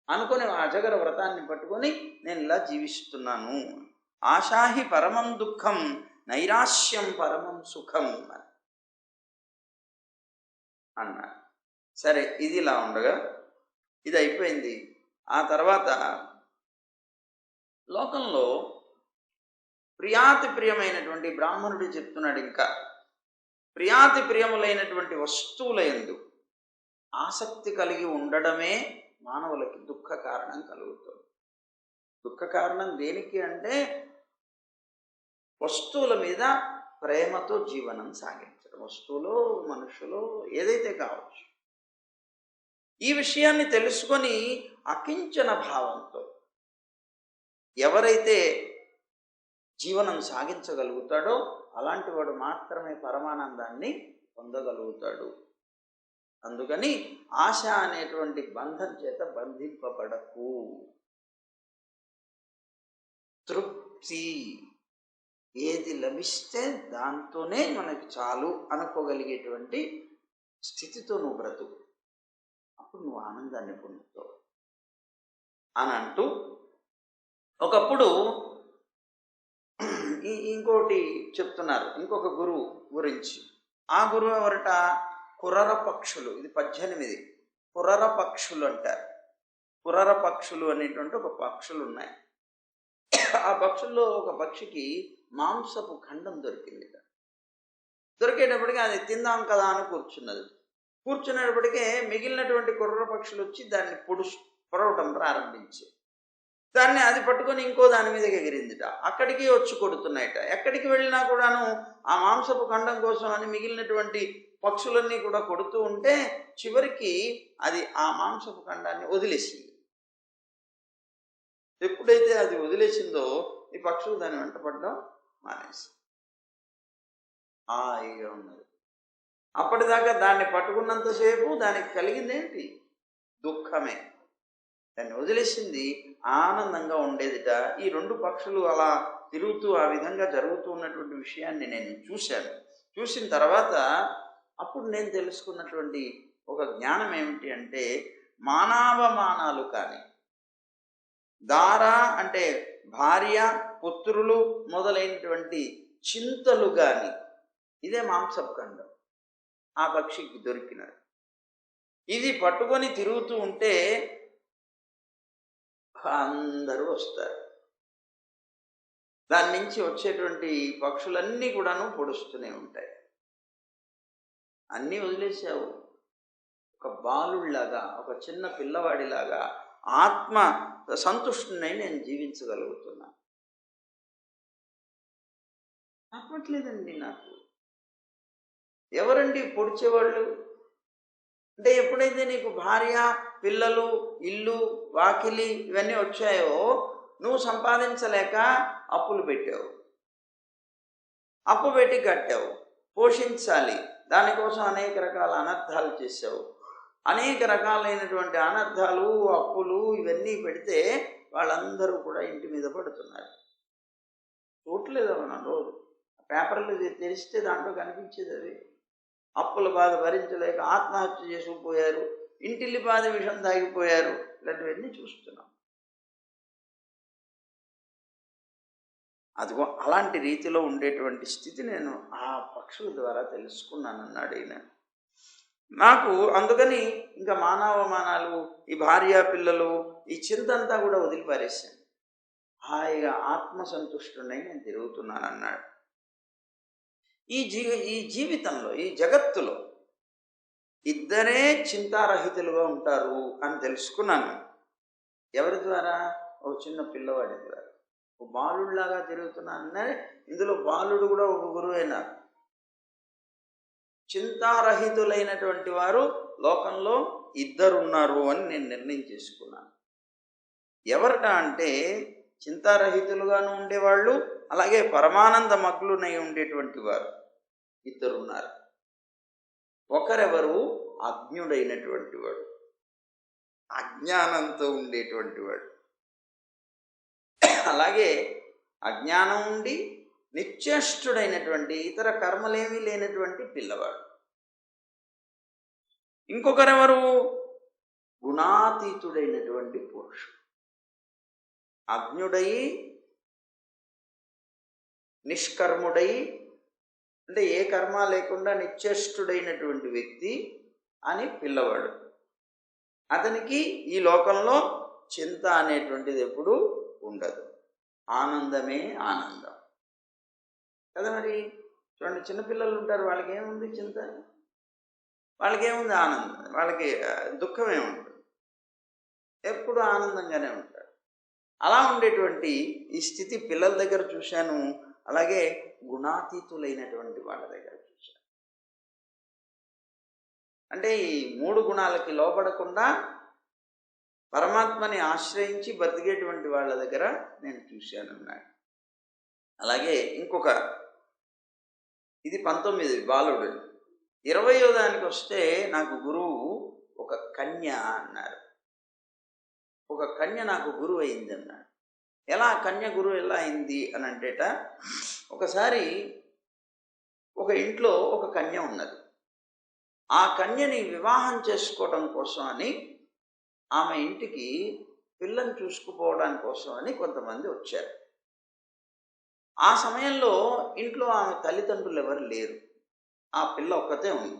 అనుకుని అజగర వ్రతాన్ని పట్టుకొని నేను ఇలా జీవిస్తున్నాను. ఆశాహి పరమం దుఃఖం నైరాశ్యం పరమం సుఖం అన్నారు. సరే, ఇది ఇలా ఉండగా ఇది అయిపోయింది. ఆ తర్వాత లోకంలో ప్రియాతి ప్రియమైనటువంటి బ్రాహ్మణుడు చెప్తున్నాడు, ఇంకా ప్రియాతి ప్రియములైనటువంటి వస్తువుల యందు ఆసక్తి కలిగి ఉండడమే మానవులకి దుఃఖ కారణం కలుగుతుంది. దుఃఖ కారణం దేనికి అంటే వస్తువుల మీద ప్రేమతో జీవనం సాగించడం. వస్తువులు, మనుషులు, ఏదైతే కావచ్చు. ఈ విషయాన్ని తెలుసుకొని అకించన భావంతో ఎవరైతే జీవనం సాగించగలుగుతాడో అలాంటి వాడు మాత్రమే పరమానందాన్ని పొందగలుగుతాడు. అందుకని ఆశ అనేటువంటి బంధం చేత బంధింపబడకు. తృప్తి, ఏది లభిస్తే దాంతోనే మనకి చాలు అనుకోగలిగేటువంటి స్థితితో నువ్వు బ్రతుకు. అప్పుడు నువ్వు ఆనందాన్ని పొందుతావు అని అంటూ ఒకప్పుడు ఇంకోటి చెప్తున్నారు, ఇంకొక గురువు గురించి. ఆ గురువు ఎవరట? కురర పక్షులు. ఇది 18 కురర పక్షులు అంటారు. కురర పక్షులు అనేటువంటి ఒక పక్షులు ఉన్నాయి. ఆ పక్షుల్లో ఒక పక్షికి మాంసపు ఖండం దొరికింది. దొరికేటప్పటికీ అది తిందాం కదా అని కూర్చున్నది. కూర్చునేటప్పటికే మిగిలినటువంటి కుర్ర పక్షులు వచ్చి దాన్ని పొడవటం ప్రారంభించి దాన్ని అది పట్టుకొని ఇంకో దాని మీదకి ఎగిరిందిట. అక్కడికి వచ్చి కొడుతున్నాయిట. ఎక్కడికి వెళ్ళినా కూడాను ఆ మాంసపు ఖండం కోసం అని మిగిలినటువంటి పక్షులన్నీ కూడా కొడుతూ ఉంటే చివరికి అది ఆ మాంసపు ఖండాన్ని వదిలేసింది. ఎప్పుడైతే అది వదిలేసిందో ఈ పక్షులు దాన్ని వెంటపడడం మానేసి హాయిగా ఉన్నది. అప్పటిదాకా దాన్ని పట్టుకున్నంతసేపు దానికి కలిగిందేంటి? దుఃఖమే. దాన్ని వదిలేసింది, ఆనందంగా ఉండేదిట. ఈ 2 పక్షులు అలా తిరుగుతూ ఆ విధంగా జరుగుతూ ఉన్నటువంటి విషయాన్ని నేను చూశాను. చూసిన తర్వాత అప్పుడు నేను తెలుసుకున్నటువంటి ఒక జ్ఞానం ఏమిటి అంటే, మానవమానాలు కానీ, దార అంటే భార్య, పుత్రులు మొదలైనటువంటి చింతలు కానీ, ఇదే మాంసపు ఖండం ఆ పక్షికి దొరికినది. ఇది పట్టుకొని తిరుగుతూ ఉంటే అందరూ వస్తారు. దాని నుంచి వచ్చేటువంటి పక్షులన్నీ కూడాను పొడుస్తూనే ఉంటాయి. అన్నీ వదిలేసావు. ఒక బాలుడిలాగా, ఒక చిన్న పిల్లవాడిలాగా ఆత్మ సంతుష్టునై నేను జీవించగలుగుతున్నా. చెప్పట్లేదండి నాకు. ఎవరండి పొడిచేవాళ్ళు? అంటే ఎప్పుడైతే నీకు భార్య, పిల్లలు, ఇల్లు, వాకిలి ఇవన్నీ వచ్చాయో నువ్వు సంపాదించలేక అప్పులు పెట్టావు. అప్పు పెట్టి కట్టావు, పోషించాలి. దానికోసం అనేక రకాల అనర్థాలు చేసావు. అనేక రకాలైనటువంటి అనర్థాలు, అప్పులు ఇవన్నీ పెడితే వాళ్ళందరూ కూడా ఇంటి మీద పడుతున్నారు. చూడలేదు మనం రోజు పేపర్లు తెరిస్తే దాంట్లో కనిపించేది అవి. అప్పుల బాధ భరించలేక ఆత్మహత్య చేసుకుపోయారు, ఇంటిల్లి బాధ విషం తాగిపోయారు. ఇలాంటివన్నీ చూస్తున్నాం. అదిగో అలాంటి రీతిలో ఉండేటువంటి స్థితి నేను ఆ పక్షుల ద్వారా తెలుసుకున్నానన్నాడు ఈయన. నాకు అందుకని ఇంకా మానవమానాలు, ఈ భార్య పిల్లలు, ఈ చింతంతా కూడా వదిలిపారేశాను. హాయిగా ఆత్మసంతుష్టుడై నేను తిరుగుతున్నానన్నాడు. ఈ జీవితంలో, ఈ జగత్తులో ఇద్దరే చింతారహితులుగా ఉంటారు అని తెలుసుకున్నాను. ఎవరి ద్వారా? ఒక చిన్న పిల్లవాడి ద్వారా. ఒక బాలుడిలాగా తిరుగుతున్నాననే ఇందులో బాలుడు కూడా ఒక గురువు అయినారు. చింతారహితులైనటువంటి వారు లోకంలో ఇద్దరున్నారు అని నేను నిర్ణయం చేసుకున్నాను. ఎవరట అంటే చింతారహితులుగాను ఉండేవాళ్ళు, అలాగే పరమానంద మగ్నులై ఉండేటువంటి వారు ఇద్దరున్నారు. ఒకరెవరు? అజ్ఞుడైనటువంటి వాడు, అజ్ఞానంతో ఉండేటువంటి వాడు. అలాగే అజ్ఞానం ఉండి నిశ్చేష్టుడైనటువంటి, ఇతర కర్మలేమీ లేనటువంటి పిల్లవాడు. ఇంకొకరెవరు? గుణాతీతుడైనటువంటి పురుషుడు. అజ్ఞుడై నిష్కర్ముడై, అంటే ఏ కర్మ లేకుండా నిశ్చేష్టుడైనటువంటి వ్యక్తి అని పిల్లవాడు. అతనికి ఈ లోకంలో చింత అనేటువంటిది ఎప్పుడు ఉండదు. ఆనందమే ఆనందం కదా. మరి చూడండి, చిన్నపిల్లలు ఉంటారు, వాళ్ళకి ఏముంది చింత? వాళ్ళకేముంది ఆనందం, వాళ్ళకి దుఃఖమే ఉంటుంది, ఎప్పుడు ఆనందంగానే ఉంటారు. అలా ఉండేటువంటి ఈ స్థితి పిల్లల దగ్గర చూశాను, అలాగే గుణాతీతులైనటువంటి వాళ్ళ దగ్గర చూశాను. అంటే ఈ 3 గుణాలకి లోబడకుండా పరమాత్మని ఆశ్రయించి బతికేటువంటి వాళ్ళ దగ్గర నేను చూశాను అన్నాడు. అలాగే ఇంకొక, ఇది 19 బాలుడు. 20వ దానికి వస్తే నాకు గురువు ఒక కన్య అన్నారు. ఒక కన్య నాకు గురువు అయింది అన్నాడు. ఎలా కన్య గురువు ఎలా అయింది అని అంటేట, ఒకసారి ఒక ఇంట్లో ఒక కన్య ఉన్నది. ఆ కన్యని వివాహం చేసుకోవడం కోసం అని, ఆమె ఇంటికి పిల్లని చూసుకుపోవడానికి కోసం అని కొంతమంది వచ్చారు. ఆ సమయంలో ఇంట్లో ఆమె తల్లిదండ్రులు ఎవరు లేరు, ఆ పిల్ల ఒక్కతే ఉంది.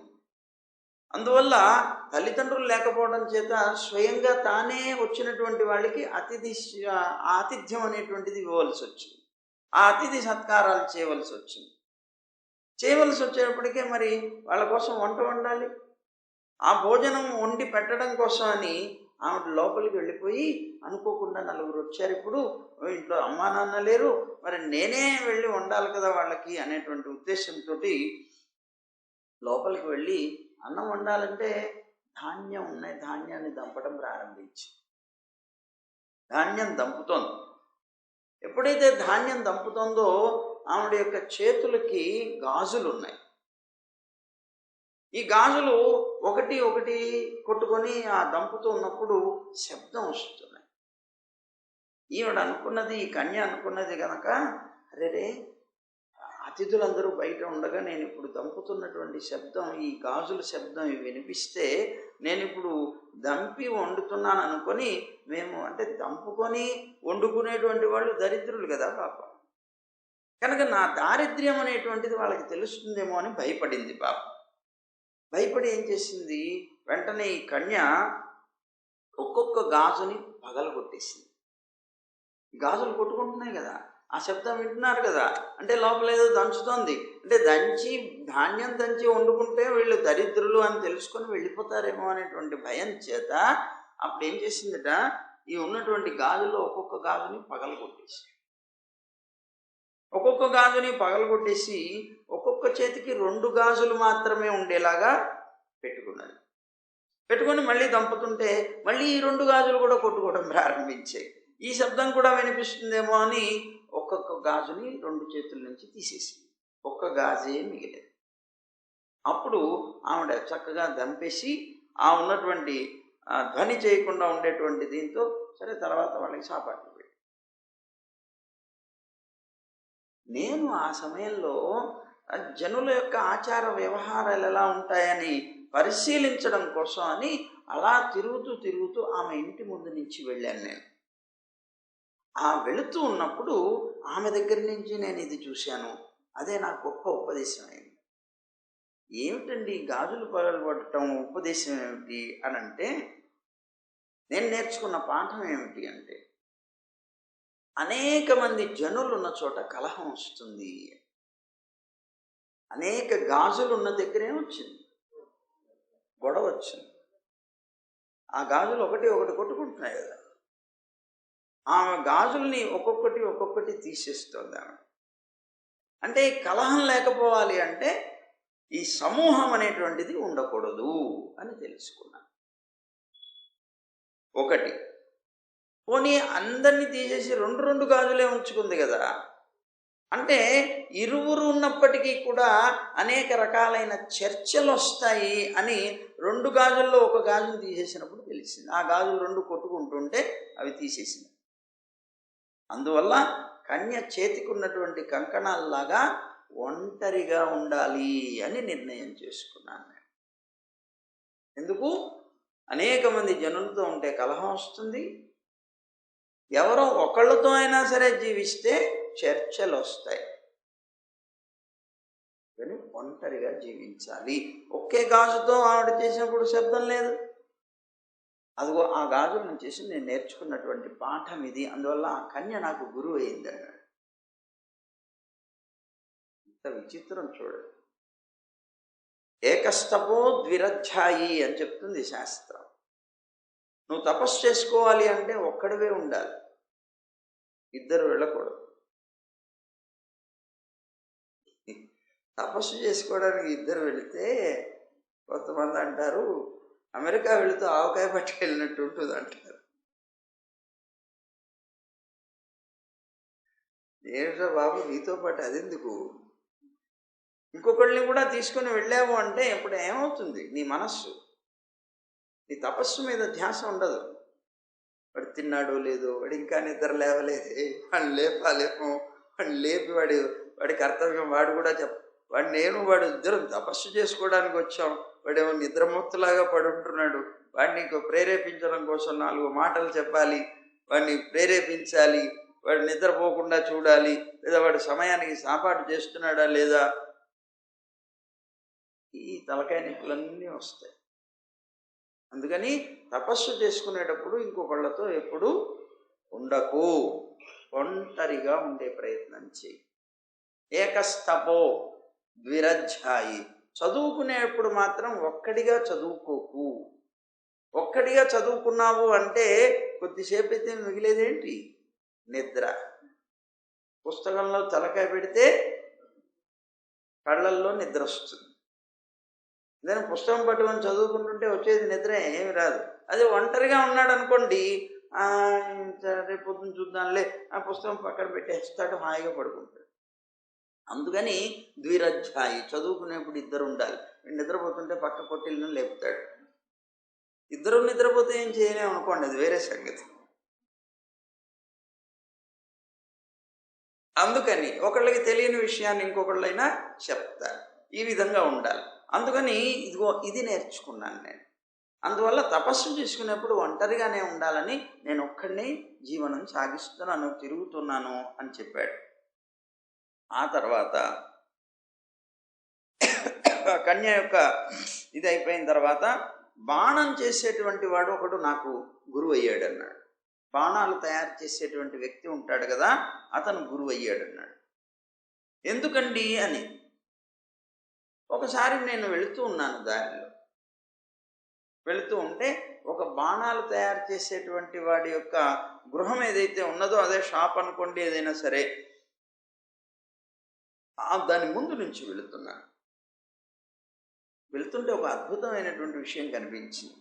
అందువల్ల తల్లిదండ్రులు లేకపోవడం చేత స్వయంగా తానే వచ్చినటువంటి వాళ్ళకి ఆతిథ్యం అనేటువంటిది ఇవ్వవలసి వచ్చింది. ఆ అతిథి సత్కారాలు చేయవలసి వచ్చింది. చేయవలసి వచ్చేటప్పటికే మరి వాళ్ళ కోసం వంట వండాలి. ఆ భోజనం వండి పెట్టడం కోసం అని ఆమె లోపలికి వెళ్ళిపోయి, అనుకోకుండా 4 వచ్చారు, ఇప్పుడు ఇంట్లో అమ్మా నాన్న లేరు, మరి నేనే వెళ్ళి వండాలి కదా వాళ్ళకి అనేటువంటి ఉద్దేశంతో లోపలికి వెళ్ళి అన్నం వండాలంటే ధాన్యం ఉన్నాయి, ధాన్యాన్ని దంపడం ప్రారంభించి, ధాన్యం దంపుతోంది. ఎప్పుడైతే ధాన్యం దంపుతోందో ఆవిడ యొక్క చేతులకి గాజులు ఉన్నాయి. ఈ గాజులు ఒకటి ఒకటి కొట్టుకొని ఆ దంపుతూ ఉన్నప్పుడు శబ్దం వస్తున్నాయి. ఈవిడ అనుకున్నది, ఈ కన్య అనుకున్నది కనుక, అరేరే అతిథులందరూ బయట ఉండగా నేను ఇప్పుడు దంపుతున్నటువంటి శబ్దం, ఈ గాజుల శబ్దం వినిపిస్తే నేను ఇప్పుడు దంపి వండుతున్నాను అనుకొని, మేము అంటే దంపుకొని వండుకునేటువంటి వాళ్ళు దరిద్రులు కదా పాప, కనుక నా దారిద్ర్యం అనేటువంటిది వాళ్ళకి తెలుస్తుందేమో అని భయపడింది పాప. భయపడి ఏం చేసింది, వెంటనే ఈ కన్య ఒక్కొక్క గాజుని పగలగొట్టేసింది. గాజులు కొట్టుకుంటున్నాయి కదా, ఆ శబ్దం వింటున్నారు కదా, అంటే లోపల ఏదో దంచుతోంది, అంటే ధాన్యం దంచి వండుకుంటే వీళ్ళు దరిద్రులు అని తెలుసుకొని వెళ్ళిపోతారేమో అనేటువంటి భయం చేత అప్పుడు ఏం చేసిందట, ఈ ఉన్నటువంటి గాజుల్లో ఒక్కొక్క గాజుని పగలగొట్టేసి, ఒక్కొక్క గాజుని పగలగొట్టేసి ఒక్కొక్క చేతికి 2 గాజులు మాత్రమే ఉండేలాగా పెట్టుకున్నది. పెట్టుకొని మళ్ళీ దంపుతుంటే మళ్ళీ ఈ 2 గాజులు కూడా కొట్టుకోవడం ప్రారంభించాయి. ఈ శబ్దం కూడా వినిపిస్తుందేమో అని ఒక్కొక్క గాజుని 2 చేతుల నుంచి తీసేసింది. ఒక్క గాజే మిగిలేదు. అప్పుడు ఆవిడ చక్కగా దంపేసి ఆ ఉన్నటువంటి ధ్వని చేయకుండా ఉండేటువంటి దీంతో సరే తర్వాత వాళ్ళకి సాపాట్లు పెట్టి, నేను ఆ సమయంలో జనుల యొక్క ఆచార వ్యవహారాలు ఎలా ఉంటాయని పరిశీలించడం కోసం అని అలా తిరుగుతూ తిరుగుతూ ఆమె ఇంటి ముందు నుంచి వెళ్ళాను నేను. ఆ వెళుతూ ఉన్నప్పుడు ఆమె దగ్గర నుంచి నేను ఇది చూశాను. అదే నాకు గొప్ప ఉపదేశం అయింది. ఏమిటండి గాజులు పగలగొట్టడం ఉపదేశం ఏమిటి అని అంటే, నేను నేర్చుకున్న పాఠం ఏమిటి అంటే, అనేక మంది జనులు ఉన్న చోట కలహం వస్తుంది. అనేక గాజులు ఉన్న దగ్గర ఏమొచ్చింది? గొడవ వచ్చింది. ఆ గాజులు ఒకటి కొట్టుకుంటున్నాయి కదా. ఆమె గాజుల్ని ఒక్కొక్కటి తీసేస్తుంది ఆమె. అంటే కలహం లేకపోవాలి అంటే ఈ సమూహం అనేటువంటిది ఉండకూడదు అని తెలుసుకున్నాను. ఒకటి, పోనీ అందరినీ తీసేసి రెండు గాజులే ఉంచుకుంది కదా. అంటే ఇరువురు ఉన్నప్పటికీ కూడా అనేక రకాలైన చర్చలు వస్తాయి అని 2 గాజుల్లో ఒక గాజును తీసేసినప్పుడు తెలిసింది. ఆ గాజులు 2 కొట్టుకుంటుంటే అవి తీసేసింది. అందువల్ల కన్య చేతికి ఉన్నటువంటి కంకణాల్లాగా ఒంటరిగా ఉండాలి అని నిర్ణయం చేసుకున్నాను నేను. ఎందుకు? అనేక మంది జనులతో ఉంటే కలహం వస్తుంది. ఎవరో ఒకళ్ళతో అయినా సరే జీవిస్తే చర్చలు వస్తాయి. కానీ ఒంటరిగా జీవించాలి. ఒకే గాజుతో ఆవిడ చేసినప్పుడు శబ్దం లేదు. అదిగో ఆ గాజులను చేసి నేను నేర్చుకున్నటువంటి పాఠం ఇది. అందువల్ల ఆ కన్య నాకు గురువు అయింది అన్నాడు. ఇంత విచిత్రం చూడండి. ఏకస్తపో ద్విరధ్యాయి అని చెప్తుంది శాస్త్రం. నువ్వు తపస్సు చేసుకోవాలి అంటే ఒక్కడివే ఉండాలి, ఇద్దరు వెళ్ళకూడదు. తపస్సు చేసుకోవడానికి ఇద్దరు వెళితే కొంతమంది అంటారు అమెరికా వెళుతూ ఆవకాయ పట్టి వెళ్ళినట్టు ఉంటుంది అంటారు. ఏమిటో బాబు నీతో పాటు అదెందుకు? ఇంకొకళ్ళని కూడా తీసుకుని వెళ్ళావు అంటే ఇప్పుడు ఏమవుతుంది? నీ మనస్సు, నీ తపస్సు మీద ధ్యాస ఉండదు. వాడు తిన్నాడో లేదో, వాడు ఇంకా నిద్ర లేవలేదే, వాడిని లేపాలేమో, వాడిని లేపి వాడి కర్తవ్యం వాడు కూడా వాడు ఇద్దరం తపస్సు చేసుకోవడానికి వచ్చాం, వాడేమో నిద్రమొత్తులాగా పడుంటున్నాడు, వాడిని ప్రేరేపించడం కోసం 4 మాటలు చెప్పాలి, వాడిని ప్రేరేపించాలి, వాడు నిద్రపోకుండా చూడాలి, లేదా వాడు సమయానికి సాపాటు చేస్తున్నాడా లేదా, ఈ తలకాయ నొప్పులన్నీ వస్తాయి. అందుకని తపస్సు చేసుకునేటప్పుడు ఇంకొకళ్ళతో ఎప్పుడు ఉండకు, ఒంటరిగా ఉండే ప్రయత్నం చేయి. ఏకస్తపో ద్విరధ్యాయి. చదువుకునేప్పుడు మాత్రం ఒక్కడిగా చదువుకోకు. ఒక్కడిగా చదువుకున్నావు అంటే కొద్దిసేపు అయితే మిగిలేదేంటి? నిద్ర. పుస్తకంలో తలకాయ పెడితే కళ్ళల్లో నిద్ర వస్తుంది. నేను పుస్తకం పట్టుకొని చదువుకుంటుంటే వచ్చేది నిద్ర ఏమి రాదు. అదే ఒంటరిగా ఉన్నాడు అనుకోండి, రేపు పొద్దున్న చూద్దాంలే, ఆ పుస్తకం పక్కన పెట్టేస్తాడు, హాయిగా పడుకుంటాడు. అందుకని ద్విరధ్యాయి. చదువుకునేప్పుడు ఇద్దరు ఉండాలి. నిద్రపోతుంటే పక్క కొట్టిల్ని లేపుతాడు. ఇద్దరు నిద్రపోతే ఏం చేయలేము అనుకోండి, అది వేరే సంగతి. అందుకని ఒకళ్ళకి తెలియని విషయాన్ని ఇంకొకళ్ళైనా చెప్తారు. ఈ విధంగా ఉండాలి. అందుకని ఇది నేర్చుకున్నాను నేను. అందువల్ల తపస్సు చేసుకునేప్పుడు ఒంటరిగానే ఉండాలని నేను ఒక్కడిని జీవనం సాగిస్తున్నాను, తిరుగుతున్నాను అని చెప్పాడు. ఆ తర్వాత కన్య యొక్క ఇది అయిపోయిన తర్వాత బాణం చేసేటువంటి వాడు ఒకడు నాకు గురువు అయ్యాడు అన్నాడు. బాణాలు తయారు చేసేటువంటి వ్యక్తి ఉంటాడు కదా, అతను గురువు అయ్యాడు అన్నాడు. ఎందుకండి అని. ఒకసారి నేను వెళుతూ ఉన్నాను, దారిలో వెళుతూ ఉంటే ఒక బాణాలు తయారు చేసేటువంటి వాడి యొక్క గృహం ఏదైతే ఉన్నదో, అదే షాప్ అనుకోండి, ఏదైనా సరే, దాని ముందు నుంచి వెళుతుంటే ఒక అద్భుతమైనటువంటి విషయం కనిపించింది.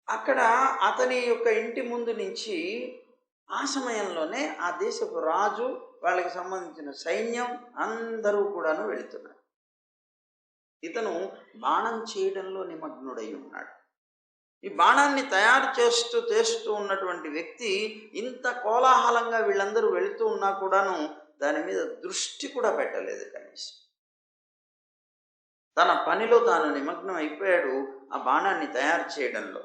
అక్కడ అతని యొక్క ఇంటి ముందు నుంచి ఆ సమయంలోనే ఆ దేశపు రాజు, వాళ్ళకి సంబంధించిన సైన్యం అందరూ కూడాను వెళుతున్నారు. ఇతను బాణం చేయడంలో నిమగ్నుడై ఉన్నాడు. ఈ బాణాన్ని తయారు చేస్తూ ఉన్నటువంటి వ్యక్తి ఇంత కోలాహలంగా వీళ్ళందరూ వెళుతూ ఉన్నా కూడాను దాని మీద దృష్టి కూడా పెట్టలేదు కనీసం. తన పనిలో తాను నిమగ్నం అయిపోయాడు ఆ బాణాన్ని తయారు చేయడంలో.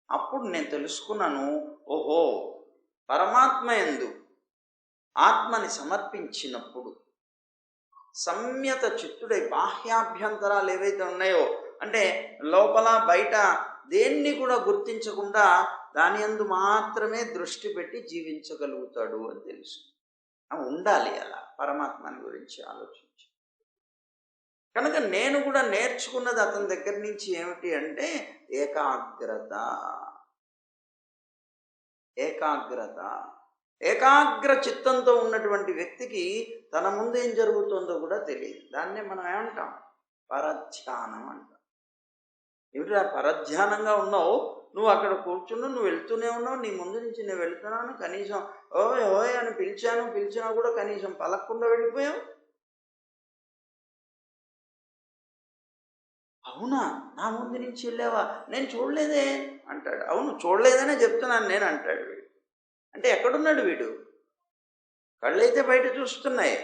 అప్పుడు నేను తెలుసుకున్నాను, ఓహో, పరమాత్మ యందు ఆత్మని సమర్పించినప్పుడు సంయత చిత్తుడై బాహ్యాభ్యంతరాలు ఏవైతే ఉన్నాయో, అంటే లోపల బయట దేన్ని కూడా గుర్తించకుండా దాని యందు మాత్రమే దృష్టి పెట్టి జీవించగలుగుతాడు అని తెలుసు. ఉండాలి అలా పరమాత్మని గురించి ఆలోచించి. కనుక నేను కూడా నేర్చుకున్నది అతని దగ్గర నుంచి ఏమిటి అంటే ఏకాగ్రత. ఏకాగ్రత ఏకాగ్ర చిత్తంతో ఉన్నటువంటి వ్యక్తికి తన ముందు ఏం జరుగుతుందో కూడా తెలియదు. దాన్నే మనం ఏమంటాం? పరధ్యానం అంటాం. ఏమిటి పరధ్యానంగా ఉన్నావు, నువ్వు అక్కడ కూర్చున్నావు, నువ్వు వెళ్తూనే ఉన్నావు, నీ ముందు నుంచి నేను వెళ్తున్నాను, కనీసం ఓయ్ ఓయ్ అని పిలిచినా కూడా కనీసం పలకకుండా వెళ్ళిపోయావు. అవునా, నా ముందు నుంచి వెళ్ళావా, నేను చూడలేదే అంటాడు. అవును, చూడలేదనే చెప్తున్నాను నేను అంటాడు వీడు. అంటే ఎక్కడున్నాడు వీడు? కళ్ళైతే బయట చూస్తున్నాయి,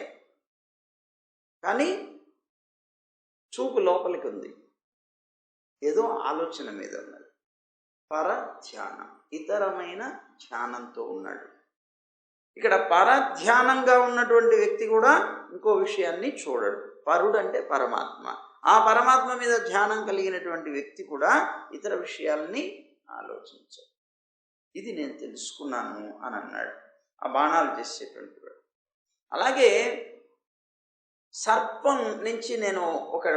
కానీ చూపు లోపలికి ఉంది, ఏదో ఆలోచన మీద ఉన్నది. పరధ్యానం, ఇతరమైన ధ్యానంతో ఉన్నాడు. ఇక్కడ పరధ్యానంగా ఉన్నటువంటి వ్యక్తి కూడా ఇంకో విషయాన్ని చూడడు. పరుడు అంటే పరమాత్మ. ఆ పరమాత్మ మీద ధ్యానం కలిగినటువంటి వ్యక్తి కూడా ఇతర విషయాల్ని ఆలోచించాడు. ఇది నేను తెలుసుకున్నాను అని అన్నాడు ఆ బాణాలు చేసేటువంటి వాడు. అలాగే సర్పం నుంచి నేను ఒక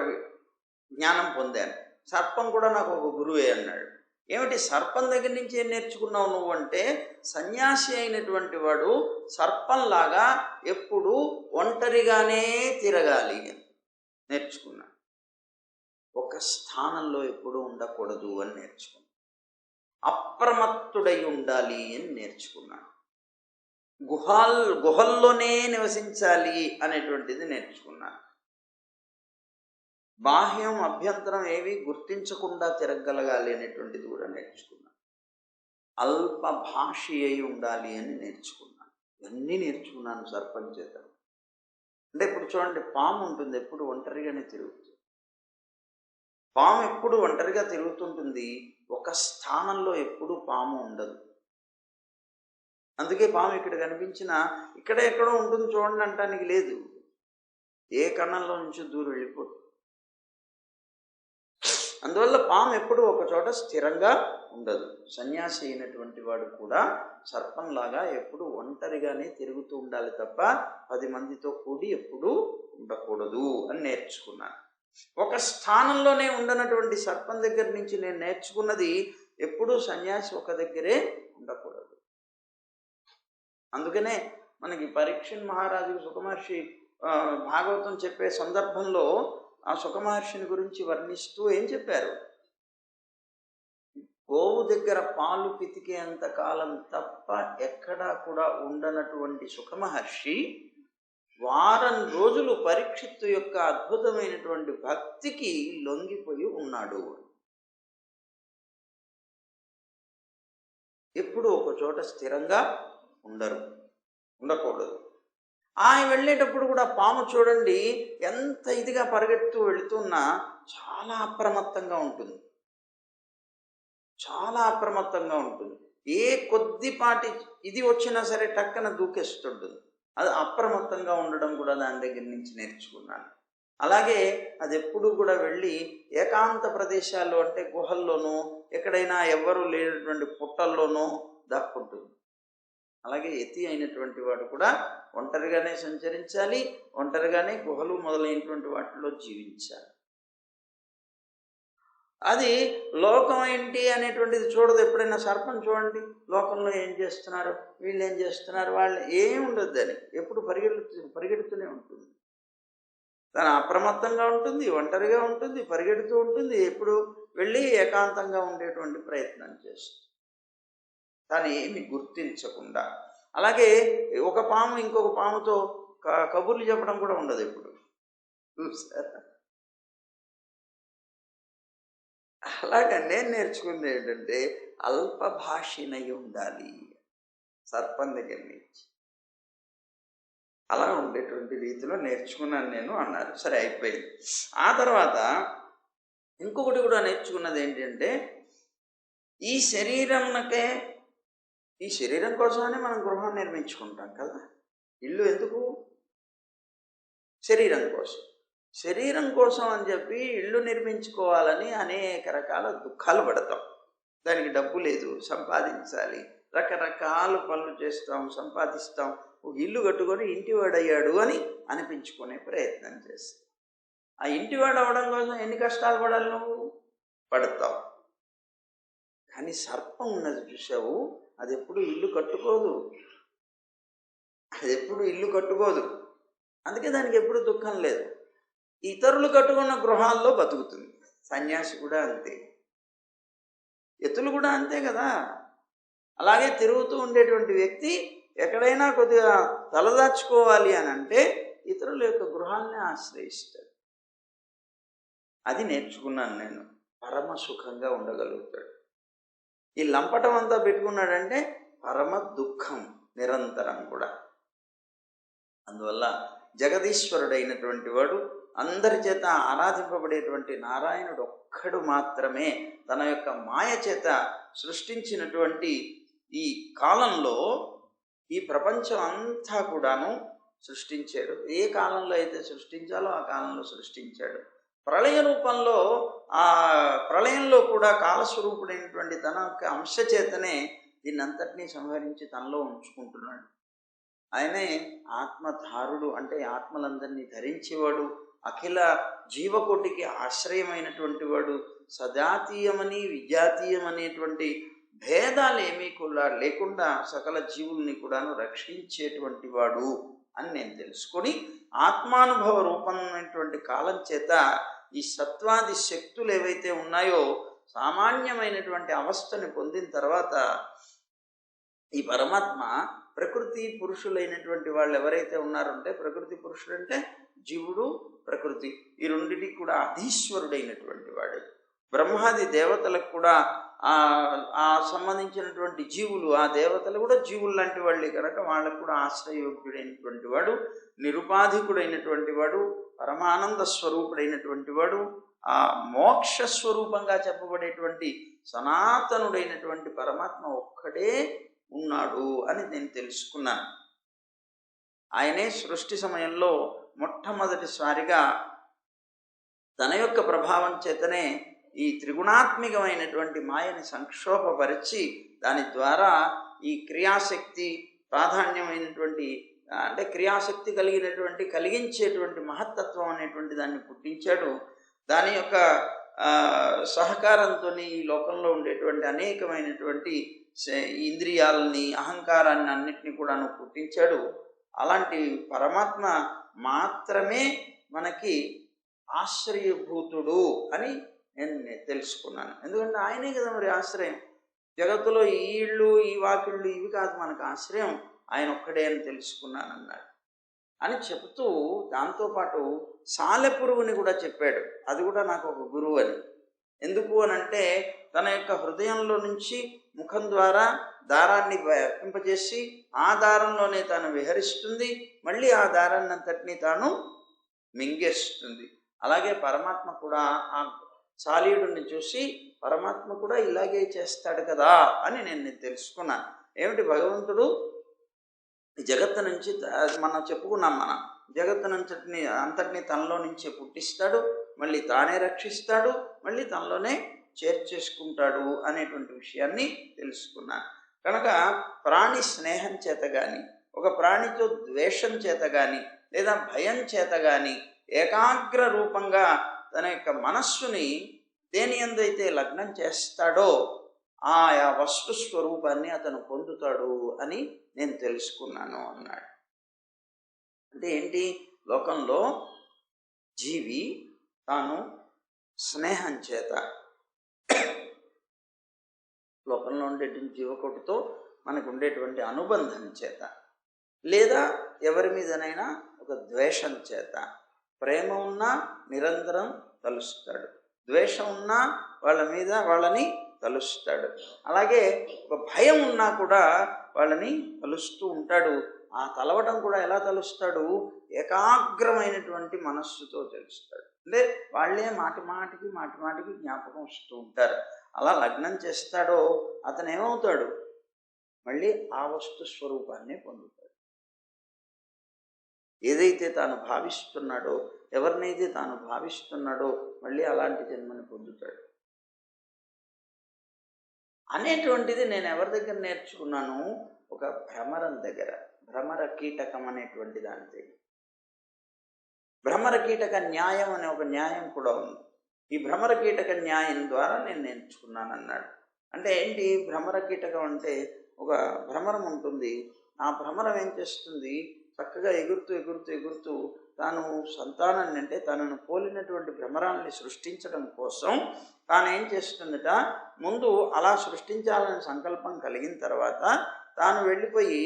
జ్ఞానం పొందాను. సర్పం కూడా నాకు ఒక గురువే అన్నాడు. ఏమిటి, సర్పం దగ్గర నుంచి ఏం నేర్చుకున్నావు నువ్వు అంటే, సన్యాసి అయినటువంటి వాడు సర్పంలాగా ఎప్పుడు ఒంటరిగానే తిరగాలి అని నేర్చుకున్నాడు. ఒక స్థానంలో ఎప్పుడు ఉండకూడదు అని నేర్చుకున్నాడు. అప్రమత్తుడై ఉండాలి అని నేర్చుకున్నాడు. గుహల్లోనే నివసించాలి అనేటువంటిది నేర్చుకున్నాను. బాహ్యం అభ్యంతరం ఏవి గుర్తించకుండా తిరగలగాలి అనేటువంటిది కూడా నేర్చుకున్నాను. అల్ప భాషి అయి ఉండాలి అని నేర్చుకున్నాను. ఇవన్నీ నేర్చుకున్నాను సర్పం చేత. అంటే ఇప్పుడు చూడండి, పాము ఉంటుంది, ఎప్పుడు ఒంటరిగానే తిరుగుతుంది. పాము ఎప్పుడు ఒంటరిగా తిరుగుతుంటుంది, ఒక స్థానంలో ఎప్పుడు పాము ఉండదు. అందుకే పాము ఇక్కడ కనిపించినా ఇక్కడ ఎక్కడో ఉంటుంది చూడండి అంటానికి లేదు. ఏ కణంలో నుంచి దూరం వెళ్ళిపోతుంది. అందువల్ల పాము ఎప్పుడు ఒక చోట స్థిరంగా ఉండదు. సన్యాసి అయినటువంటి వాడు కూడా సర్పంలాగా ఎప్పుడు ఒంటరిగానే తిరుగుతూ ఉండాలి తప్ప 10 మందితో కూడి ఎప్పుడూ ఉండకూడదు అని నేర్చుకున్నాను. ఒక స్థానంలోనే ఉండనటువంటి సర్పం దగ్గర నుంచి నేను నేర్చుకున్నది, ఎప్పుడూ సన్యాసి ఒక దగ్గరే ఉండకూడదు. అందుకనే మనకి పరీక్షణ్ మహారాజుకు సుఖమహర్షి భాగవతం చెప్పే సందర్భంలో ఆ సుఖమహర్షిని గురించి వర్ణిస్తూ ఏం చెప్పారు? గోవు దగ్గర పాలు పితికేంత కాలం తప్ప ఎక్కడా కూడా ఉండనటువంటి సుఖమహర్షి వారం రోజులు పరీక్షిత్తు యొక్క అద్భుతమైనటువంటి భక్తికి లొంగిపోయి ఉన్నాడు. ఎప్పుడు ఒక చోట స్థిరంగా ఉండకూడదు. ఆయన వెళ్ళేటప్పుడు కూడా పాము చూడండి ఎంత ఇదిగా పరిగెడుతూ వెళుతున్నా చాలా అప్రమత్తంగా ఉంటుంది. చాలా అప్రమత్తంగా ఉంటుంది. ఏ కొద్దిపాటి ఇది వచ్చినా సరే టక్కన దూకేస్తుంటుంది. అది అప్రమత్తంగా ఉండడం కూడా దాని దగ్గర నుంచి నేర్చుకున్నాను. అలాగే అది ఎప్పుడు కూడా వెళ్ళి ఏకాంత ప్రదేశాల్లో, అంటే గుహల్లోనూ ఎక్కడైనా ఎవ్వరూ లేనటువంటి పుట్టల్లోనూ దాక్కుంటుంది. అలాగే యతి అయినటువంటి వాడు కూడా ఒంటరిగానే సంచరించాలి, ఒంటరిగానే గుహలు మొదలైనటువంటి వాటిలో జీవించాలి. అది లోకం ఏంటి అనేటువంటిది చూడదు. ఎప్పుడైనా సర్పం చూడండి, లోకంలో ఏం చేస్తున్నారు, వీళ్ళు ఏం చేస్తున్నారు, వాళ్ళు ఏం ఉండదు అని ఎప్పుడు పరిగెడుతూనే ఉంటుంది. తను అప్రమత్తంగా ఉంటుంది, ఒంటరిగా ఉంటుంది, పరిగెడుతూ ఉంటుంది, ఎప్పుడు వెళ్ళి ఏకాంతంగా ఉండేటువంటి ప్రయత్నం చేస్తుంది, కానీ ఏమి గుర్తించకుండా. అలాగే ఒక పాము ఇంకొక పాముతో కబుర్లు చెప్పడం కూడా ఉండదు ఎప్పుడు. అలాగా నేను నేర్చుకుంది ఏంటంటే అల్పభాషినై ఉండాలి సర్పం దగ్గర నుంచి. అలా ఉండేటువంటి రీతిలో నేర్చుకున్నాను నేను అన్నారు. సరే, అయిపోయింది. ఆ తర్వాత ఇంకొకటి కూడా నేర్చుకున్నది ఏంటంటే, ఈ శరీరం కోసమని మనం గృహం నిర్మించుకుంటాం కదా. ఇల్లు ఎందుకు? శరీరం కోసం. శరీరం కోసం అని చెప్పి ఇల్లు నిర్మించుకోవాలని అనేక రకాల దుఃఖాలు పడతాం. దానికి డబ్బు లేదు, సంపాదించాలి, రకరకాల పనులు చేస్తాం, సంపాదిస్తాం, ఒక ఇల్లు కట్టుకొని ఇంటివాడయ్యాడు అని అనిపించుకునే ప్రయత్నం చేస్తాం. ఆ ఇంటివాడు అవ్వడం కోసం ఎన్ని కష్టాలు పడాలి? నువ్వు పడతావు. కానీ సర్పం ఉన్నది చూసావు, అది ఎప్పుడు ఇల్లు కట్టుకోదు. అందుకే దానికి ఎప్పుడు దుఃఖం లేదు. ఇతరులు కట్టుకున్న గృహాల్లో బతుకుతుంది. సన్యాసి కూడా అంతే, ఎత్తులు కూడా అంతే కదా. అలాగే తిరుగుతూ ఉండేటువంటి వ్యక్తి ఎక్కడైనా కొద్దిగా తలదాచుకోవాలి అని అంటే ఇతరుల యొక్క గృహాన్ని ఆశ్రయిస్తాడు. అది నేర్చుకున్నాను నేను. పరమ సుఖంగా ఉండగలుగుతాడు. ఈ లంపటం అంతా పెట్టుకున్నాడంటే పరమ దుఃఖం నిరంతరం కూడా. అందువల్ల జగదీశ్వరుడైనటువంటి వాడు, అందరి చేత ఆరాధింపబడేటువంటి నారాయణుడు ఒక్కడు మాత్రమే తన యొక్క మాయ చేత సృష్టించినటువంటి ఈ కాలంలో ఈ ప్రపంచం అంతా కూడాను సృష్టించాడు. ఏ కాలంలో అయితే సృష్టించాలో ఆ కాలంలో సృష్టించాడు. ప్రళయ రూపంలో, ఆ ప్రళయంలో కూడా కాలస్వరూపుడైనటువంటి తన యొక్క అంశ చేతనే దీన్నంతటినీ సంహరించి తనలో ఉంచుకుంటున్నాడు. ఆయనే ఆత్మధారుడు, అంటే ఆత్మలందరినీ ధరించేవాడు, అఖిల జీవకోటికి ఆశ్రయమైనటువంటి వాడు, సజాతీయమని విజాతీయం అనేటువంటి భేదాలు ఏమీ కూడా లేకుండా సకల జీవుల్ని కూడాను రక్షించేటువంటి వాడు అని నేను తెలుసుకొని, ఆత్మానుభవ రూపమైనటువంటి కాలం చేత ఈ సత్వాది శక్తులు ఏవైతే ఉన్నాయో సామాన్యమైనటువంటి అవస్థని పొందిన తర్వాత ఈ పరమాత్మ ప్రకృతి పురుషులైనటువంటి వాళ్ళు ఎవరైతే ఉన్నారంటే, ప్రకృతి పురుషుడు అంటే జీవుడు, ప్రకృతి, ఈ రెండింటికి కూడా అధీశ్వరుడైనటువంటి వాడు. బ్రహ్మాది దేవతలకు కూడా ఆ సంబంధించినటువంటి జీవులు, ఆ దేవతలు కూడా జీవులు లాంటి వాళ్ళే కనుక వాళ్ళకు కూడా ఆశ్రయయోగ్యుడైనటువంటి వాడు, నిరుపాధికుడైనటువంటి వాడు, పరమానంద స్వరూపుడైనటువంటి వాడు, ఆ మోక్ష స్వరూపంగా చెప్పబడేటువంటి సనాతనుడైనటువంటి పరమాత్మ ఒక్కడే ఉన్నాడు అని నేను తెలుసుకున్నాను. ఆయనే సృష్టి సమయంలో మొట్టమొదటిసారిగా తన యొక్క ప్రభావం చేతనే ఈ త్రిగుణాత్మికమైనటువంటి మాయని సంక్షోభపరిచి దాని ద్వారా ఈ క్రియాశక్తి ప్రాధాన్యమైనటువంటి, అంటే క్రియాశక్తి కలిగించేటువంటి మహత్తత్వం అనేటువంటి దాన్ని పుట్టించాడు. దాని యొక్క సహకారంతో ఈ లోకంలో ఉండేటువంటి అనేకమైనటువంటి ఇంద్రియాలని, అహంకారాన్ని అన్నిటినీ కూడాను పుట్టించాడు. అలాంటి పరమాత్మ మాత్రమే మనకి ఆశ్రయభూతుడు అని నేను తెలుసుకున్నాను. ఎందుకంటే ఆయనే కదా మరి ఆశ్రయం. జగత్తులో ఈ ఇళ్ళు, ఈ వాకిళ్ళు ఇవి కాదు మనకు ఆశ్రయం, ఆయన ఒక్కడే అని తెలుసుకున్నాను అన్నాడు. అని చెబుతూ దాంతోపాటు సాలెపురుగుని కూడా చెప్పాడు. అది కూడా నాకు ఒక గురువు అని. ఎందుకు అనంటే, తన యొక్క హృదయంలో నుంచి ముఖం ద్వారా దారాన్ని వ్యాపింపజేసి ఆ దారంలోనే తాను విహరిస్తుంది, మళ్ళీ ఆ దారాన్ని అంతటినీ తాను మింగేస్తుంది. అలాగే పరమాత్మ కూడా ఆ సాలీయుడిని చూసి పరమాత్మ కూడా ఇలాగే చేస్తాడు కదా అని నేను తెలుసుకున్నాను. ఏమిటి, భగవంతుడు జగత్తు నుంచి మనం చెప్పుకున్నాం, మనం జగత్తు నుంచి అంతటినీ తనలో నుంచే పుట్టిస్తాడు, మళ్ళీ తానే రక్షిస్తాడు, మళ్ళీ తనలోనే చేర్చేసుకుంటాడు అనేటువంటి విషయాన్ని తెలుసుకున్నాను. కనుక ప్రాణి స్నేహం చేత కానీ, ఒక ప్రాణితో ద్వేషం చేత కానీ, లేదా భయం చేత కానీ ఏకాగ్ర రూపంగా తన యొక్క మనస్సుని దేని యందైతే లగ్నం చేస్తాడో ఆయా వస్తు స్వరూపాన్ని అతను పొందుతాడు అని నేను తెలుసుకున్నాను అన్నాడు. అంటే ఏంటి, లోకంలో జీవి తాను స్నేహం చేత, లోకంలో ఉండేటువంటి జీవకోటితో మనకు ఉండేటువంటి అనుబంధం చేత, లేదా ఎవరి మీదనైనా ఒక ద్వేషం చేత, ప్రేమ ఉన్నా నిరంతరం తలుస్తాడు, ద్వేషం ఉన్నా వాళ్ళని తలుస్తాడు, అలాగే ఒక భయం ఉన్నా కూడా వాళ్ళని తలుస్తూ ఉంటాడు. ఆ తలవటం కూడా ఎలా తలుస్తాడు? ఏకాగ్రమైనటువంటి మనస్సుతో తెలుస్తాడు. అంటే వాళ్ళే మాటి మాటికి జ్ఞాపకం వస్తూ ఉంటారు. అలా లగ్నం చేస్తాడో అతను ఏమవుతాడు? మళ్ళీ ఆ వస్తు స్వరూపాన్నే పొందుతాడు. ఏదైతే తాను భావిస్తున్నాడో, ఎవరినైతే తాను భావిస్తున్నాడో మళ్ళీ అలాంటి జన్మని పొందుతాడు అనేటువంటిది నేను ఎవరి దగ్గర నేర్చుకున్నాను? ఒక భ్రమరం దగ్గర. భ్రమర కీటకం అనేటువంటి దాని దగ్గర. భ్రమర కీటక న్యాయం అనే ఒక న్యాయం కూడా ఉంది. ఈ భ్రమర కీటక న్యాయం ద్వారా నేను నేర్చుకున్నాను అన్నాడు. అంటే ఏంటి? భ్రమర కీటకం అంటే ఒక భ్రమరం ఉంటుంది. ఆ భ్రమరం ఏం చేస్తుంది? చక్కగా ఎగురుతూ తాను సంతానాన్ని, అంటే తనను పోలినటువంటి భ్రమరాల్ని సృష్టించడం కోసం తాను ఏం చేస్తుందట? ముందు అలా సృష్టించాలని సంకల్పం కలిగిన తర్వాత తాను వెళ్ళిపోయి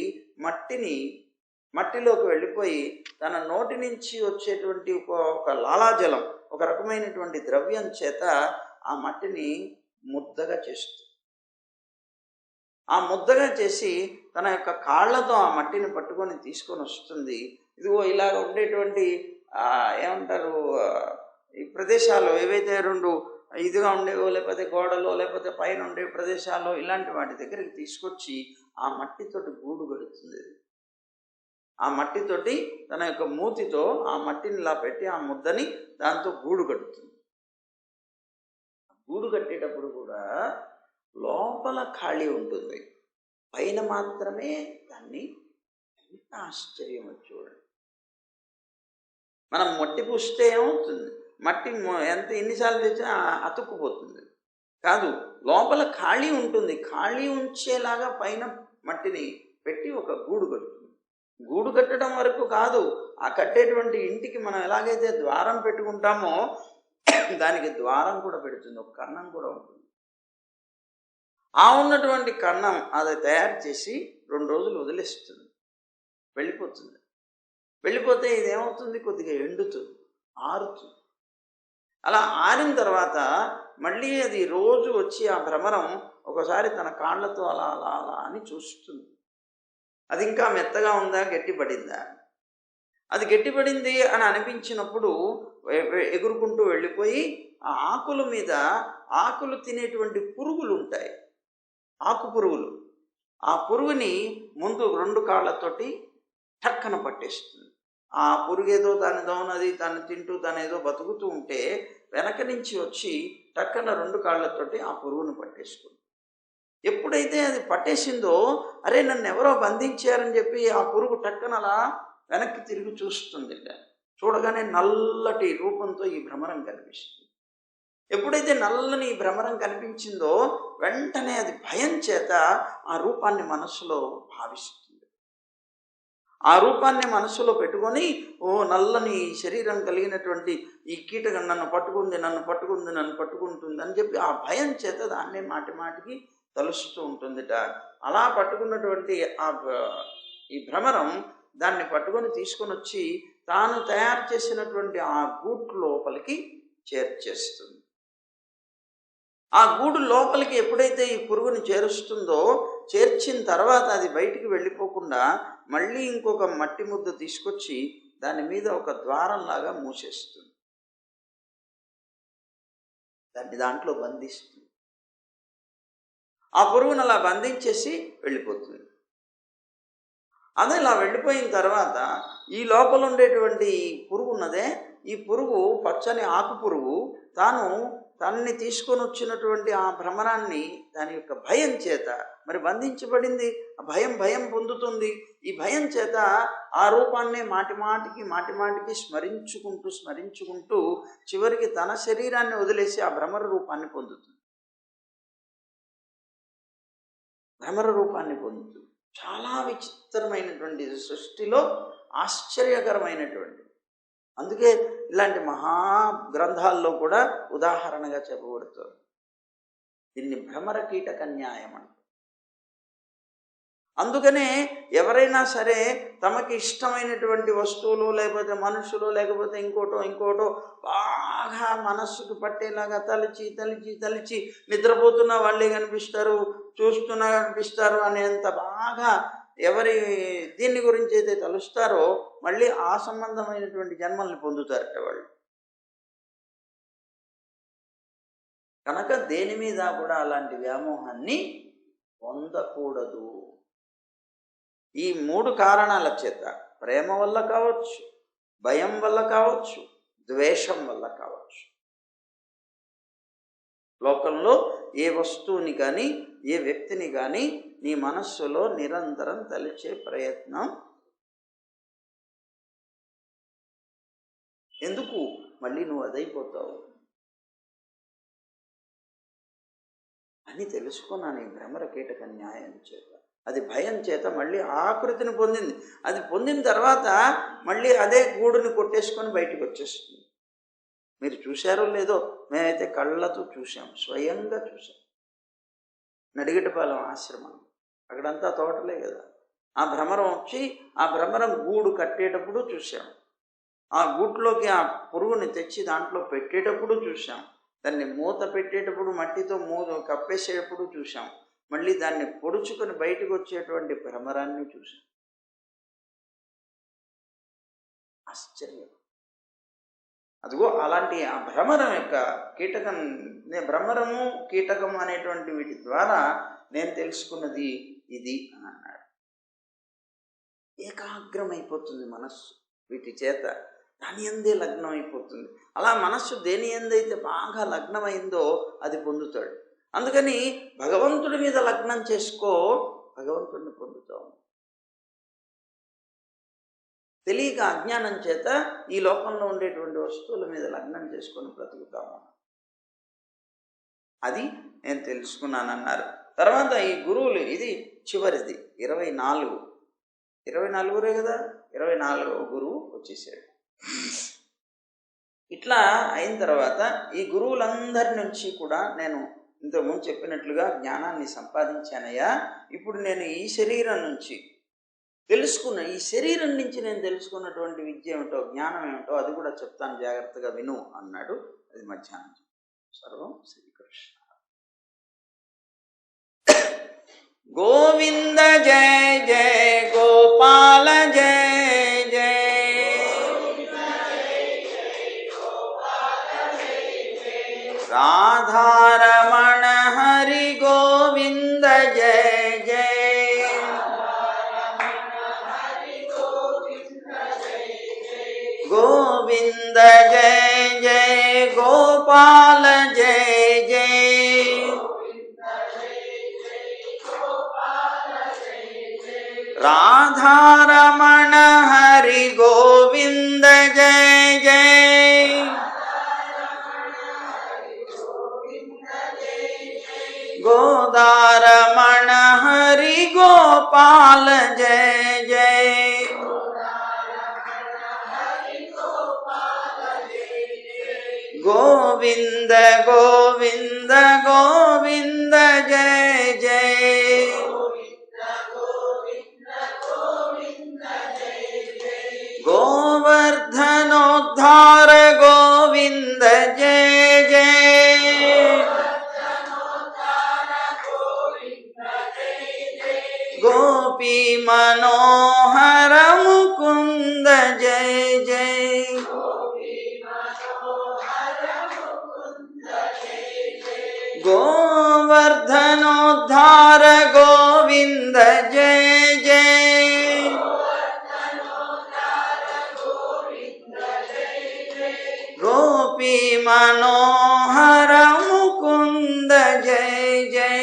మట్టిలోకి వెళ్ళిపోయి తన నోటి నుంచి వచ్చేటువంటి ఒక లాలాజలం, ఒక రకమైనటువంటి ద్రవ్యం చేత ఆ మట్టిని ముద్దగా చేస్తుంది. ఆ ముద్దగా చేసి తన యొక్క కాళ్ళతో ఆ మట్టిని పట్టుకొని తీసుకొని వస్తుంది. ఇదిగో ఇలాగ ఉండేటువంటి ఏమంటారు, ఈ ప్రదేశాలు ఏవైతే రెండు ఇదిగా ఉండేవో, లేకపోతే గోడలో, లేకపోతే పైన ఉండే ప్రదేశాల్లో, ఇలాంటి వాటి దగ్గరికి తీసుకొచ్చి ఆ మట్టితోటి గూడు కడుతుంది. ఆ మట్టితోటి తన యొక్క మూతితో ఆ మట్టిని ఇలా పెట్టి ఆ ముద్దని దాంతో గూడు కడుతుంది. గూడు కట్టేటప్పుడు కూడా లోపల ఖాళీ ఉంటుంది, పైన మాత్రమే దాన్ని. ఎంత ఆశ్చర్యం చూడండి. మనం మట్టి పూస్తే ఏమవుతుంది? మట్టి ఎన్నిసార్లు తెచ్చినా అతుక్కుపోతుంది. కాదు, లోపల ఖాళీ ఉంటుంది. ఖాళీ ఉంచేలాగా పైన మట్టిని పెట్టి ఒక గూడు కడుతుంది. గూడు కట్టడం వరకు కాదు, ఆ కట్టేటువంటి ఇంటికి మనం ఎలాగైతే ద్వారం పెట్టుకుంటామో దానికి ద్వారం కూడా పెడుతుంది, ఒక కన్నం కూడా ఉంటుంది. ఆ ఉన్నటువంటి కన్నం అది తయారు చేసి 2 రోజులు వదిలేస్తుంది, వెళ్ళిపోతుంది. వెళ్ళిపోతే ఇదేమవుతుంది? కొద్దిగా ఎండుతుంది, ఆరుతుంది. అలా ఆరిన తర్వాత మళ్ళీ అది రోజు వచ్చి ఆ భ్రమరం ఒకసారి తన కాళ్ళతో అలా అలా అలా అని చూస్తుంది. అది ఇంకా మెత్తగా ఉందా, గట్టిపడిందా? అది గట్టిపడింది అని అనిపించినప్పుడు ఎగురుకుంటూ వెళ్ళిపోయి ఆ ఆకుల మీద, ఆకులు తినేటువంటి పురుగులు ఉంటాయి, ఆకు పురుగులు. ఆ పురుగుని ముందు 2 కాళ్ళతోటి టక్కన పట్టేస్తుంది. ఆ పురుగేదో దానిదోనది తను తింటూ తనేదో బతుకుతూ ఉంటే వెనక నుంచి వచ్చి టక్కన 2 కాళ్ళతోటి ఆ పురుగును పట్టేసుకుంది. ఎప్పుడైతే అది పట్టేసిందో, అరే నన్ను ఎవరో బంధించారని చెప్పి ఆ పురుగు టక్కన అలా వెనక్కి తిరిగి చూస్తుంది. చూడగానే నల్లటి రూపంతో ఈ భ్రమరం కనిపిస్తుంది. ఎప్పుడైతే నల్లని ఈ భ్రమరం కనిపించిందో వెంటనే అది భయం చేత ఆ రూపాన్ని మనస్సులో భావిస్తుంది. ఆ రూపాన్ని మనస్సులో పెట్టుకొని, ఓ నల్లని శరీరం కలిగినటువంటి ఈ కీటకం నన్ను పట్టుకుంటుంది అని చెప్పి ఆ భయం చేత దాన్నే మాటికి తలుస్తూ ఉంటుందిట. అలా పట్టుకున్నటువంటి ఈ భ్రమరం దాన్ని పట్టుకొని తీసుకొని వచ్చి తాను తయారు చేసినటువంటి ఆ గూడు లోపలికి చేర్చేస్తుంది. ఆ గూడు లోపలికి ఎప్పుడైతే ఈ పురుగుని చేరుస్తుందో, చేర్చిన తర్వాత అది బయటికి వెళ్ళిపోకుండా మళ్ళీ ఇంకొక మట్టి ముద్ద తీసుకొచ్చి దాని మీద ఒక ద్వారంలాగా మూసేస్తుంది, దాన్ని దాంట్లో బంధిస్తుంది. ఆ పురుగును అలా బంధించేసి వెళ్ళిపోతుంది. అదే ఇలా వెళ్ళిపోయిన తర్వాత ఈ లోపల ఉండేటువంటి పురుగు ఉన్నదే, ఈ పురుగు పచ్చని ఆకు పురుగు తనని తీసుకొని వచ్చినటువంటి ఆ భ్రమరాన్ని దాని యొక్క భయం చేత మరి బంధించబడింది. ఆ భయం పొందుతుంది. ఈ భయం చేత ఆ రూపాన్నే మాటిమాటికి స్మరించుకుంటూ చివరికి తన శరీరాన్ని వదిలేసి ఆ భ్రమర రూపాన్ని పొందుతుంది. చాలా విచిత్రమైనటువంటి సృష్టిలో ఆశ్చర్యకరమైనటువంటి, అందుకే ఇలాంటి మహా గ్రంథాల్లో కూడా ఉదాహరణగా చెప్పబడుతుంది. దీన్ని భ్రమర కీటక న్యాయం అంట. అందుకనే ఎవరైనా సరే తమకి ఇష్టమైనటువంటి వస్తువులు, లేకపోతే మనుషులు, లేకపోతే ఇంకోటో బాగా మనస్సుకు పట్టేలాగా తలిచి నిద్రపోతున్న వాళ్ళే కనిపిస్తారు, చూస్తున్నా కనిపిస్తారు అనేంత బాగా ఎవరి దీన్ని గురించి అయితే తలుస్తారో మళ్ళీ ఆ సంబంధమైనటువంటి జన్మల్ని పొందుతారట వాళ్ళు. కనుక దేని మీద కూడా అలాంటి వ్యామోహాన్ని పొందకూడదు. ఈ 3 కారణాల చేత, ప్రేమ వల్ల కావచ్చు, భయం వల్ల కావచ్చు, ద్వేషం వల్ల కావచ్చు, లోకంలో ఏ వస్తువుని కానీ ఏ వ్యక్తిని కానీ నీ మనస్సులో నిరంతరం తలిచే ప్రయత్నం ఎందుకు? మళ్ళీ నువ్వు అదైపోతావు అని తెలుసుకున్నాను ఈ భ్రమర కీటక న్యాయం చేత. అది భయం చేత మళ్ళీ ఆకృతిని పొందింది. అది పొందిన తర్వాత మళ్ళీ అదే గూడుని కొట్టేసుకొని బయటకు వచ్చేస్తుంది. మీరు చూశారో లేదో, మేమైతే కళ్ళతో చూసాం, స్వయంగా చూసాం. నడిగటపాలెం ఆశ్రమం, అక్కడంతా తోటలే కదా. ఆ భ్రమరం వచ్చి ఆ భ్రమరం గూడు కట్టేటప్పుడు చూసాం, ఆ గూట్లోకి ఆ పురుగుని తెచ్చి దాంట్లో పెట్టేటప్పుడు చూసాం, దాన్ని మూత పెట్టేటప్పుడు మట్టితో కప్పేసేటప్పుడు చూసాం, మళ్ళీ దాన్ని పొడుచుకొని బయటకు వచ్చేటువంటి భ్రమరాన్ని చూసాం. ఆశ్చర్యం. అదిగో అలాంటి ఆ భ్రమరం యొక్క కీటకం, భ్రమరము కీటకం అనేటువంటి వీటి ద్వారా నేను తెలుసుకున్నది ఇది అని అన్నాడు. ఏకాగ్రమైపోతుంది మనస్సు వీటి చేత, దాని యందే లగ్నం అయిపోతుంది. అలా మనస్సు దేని యందైతే బాగా లగ్నమైందో అది పొందుతాడు. అందుకని భగవంతుడి మీద లగ్నం చేసుకో, భగవంతుడిని పొందుతావు. తెలియక అజ్ఞానం చేత ఈ లోకంలో ఉండేటువంటి వస్తువుల మీద లగ్నం చేసుకొని బ్రతుకుతాము. అది నేను తెలుసుకున్నానన్నారు. తర్వాత ఈ గురువులు, ఇది చివరిది 24 కదా, 24వ గురువు వచ్చేసాడు. ఇట్లా అయిన తర్వాత ఈ గురువులందరి నుంచి కూడా నేను ఇంతకుముందు చెప్పినట్లుగా జ్ఞానాన్ని సంపాదించానయ్యా. ఇప్పుడు నేను ఈ శరీరం నుంచి తెలుసుకున్న, ఈ శరీరం నుంచి నేను తెలుసుకున్నటువంటి విద్య ఏమిటో, జ్ఞానం ఏమిటో అది కూడా చెప్తాను, జాగ్రత్తగా విను అన్నాడు. అది మధ్యాహ్నం. సర్వం శ్రీకృష్ణ. గోవింద జయ జయ గోపాల జయ జయ, రాధారమణ హరి గోవింద జయ జయ, గోవింద జయ జయ గోపాల జయ జయ, రాధారమణ హరి గోవింద జయ జయ, గోదారమణ హరి గోపాల జయ జయ, గోవింద గోవింద గోవింద జయ జయ, గోవర్ధనోద్ధార గోవింద జయ జయ, గోపీ మనోహర ముకుంద జయ జయ, గోవర్ధనోద్ధార గోవింద జయ జయ, గోపీ మనోహర ముకుంద జయ జయ,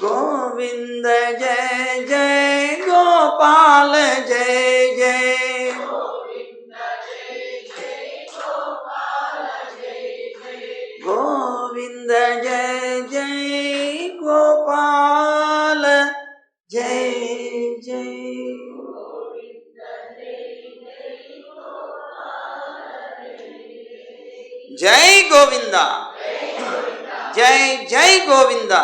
గోవింద జయ జయ గోపాల జయ జయ, గోవింద జయ జయ గోపాల జయ జయ. జై గోవింద, జై జై గోవింద,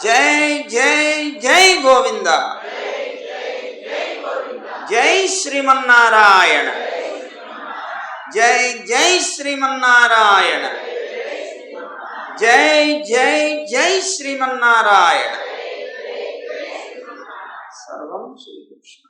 జై జై జై గోవింద, జై శ్రీమన్నారాయణ, జై జై శ్రీమన్నారాయణ, జై జై జై శ్రీమన్నారాయణ. సర్వం శ్రీకృష్ణ.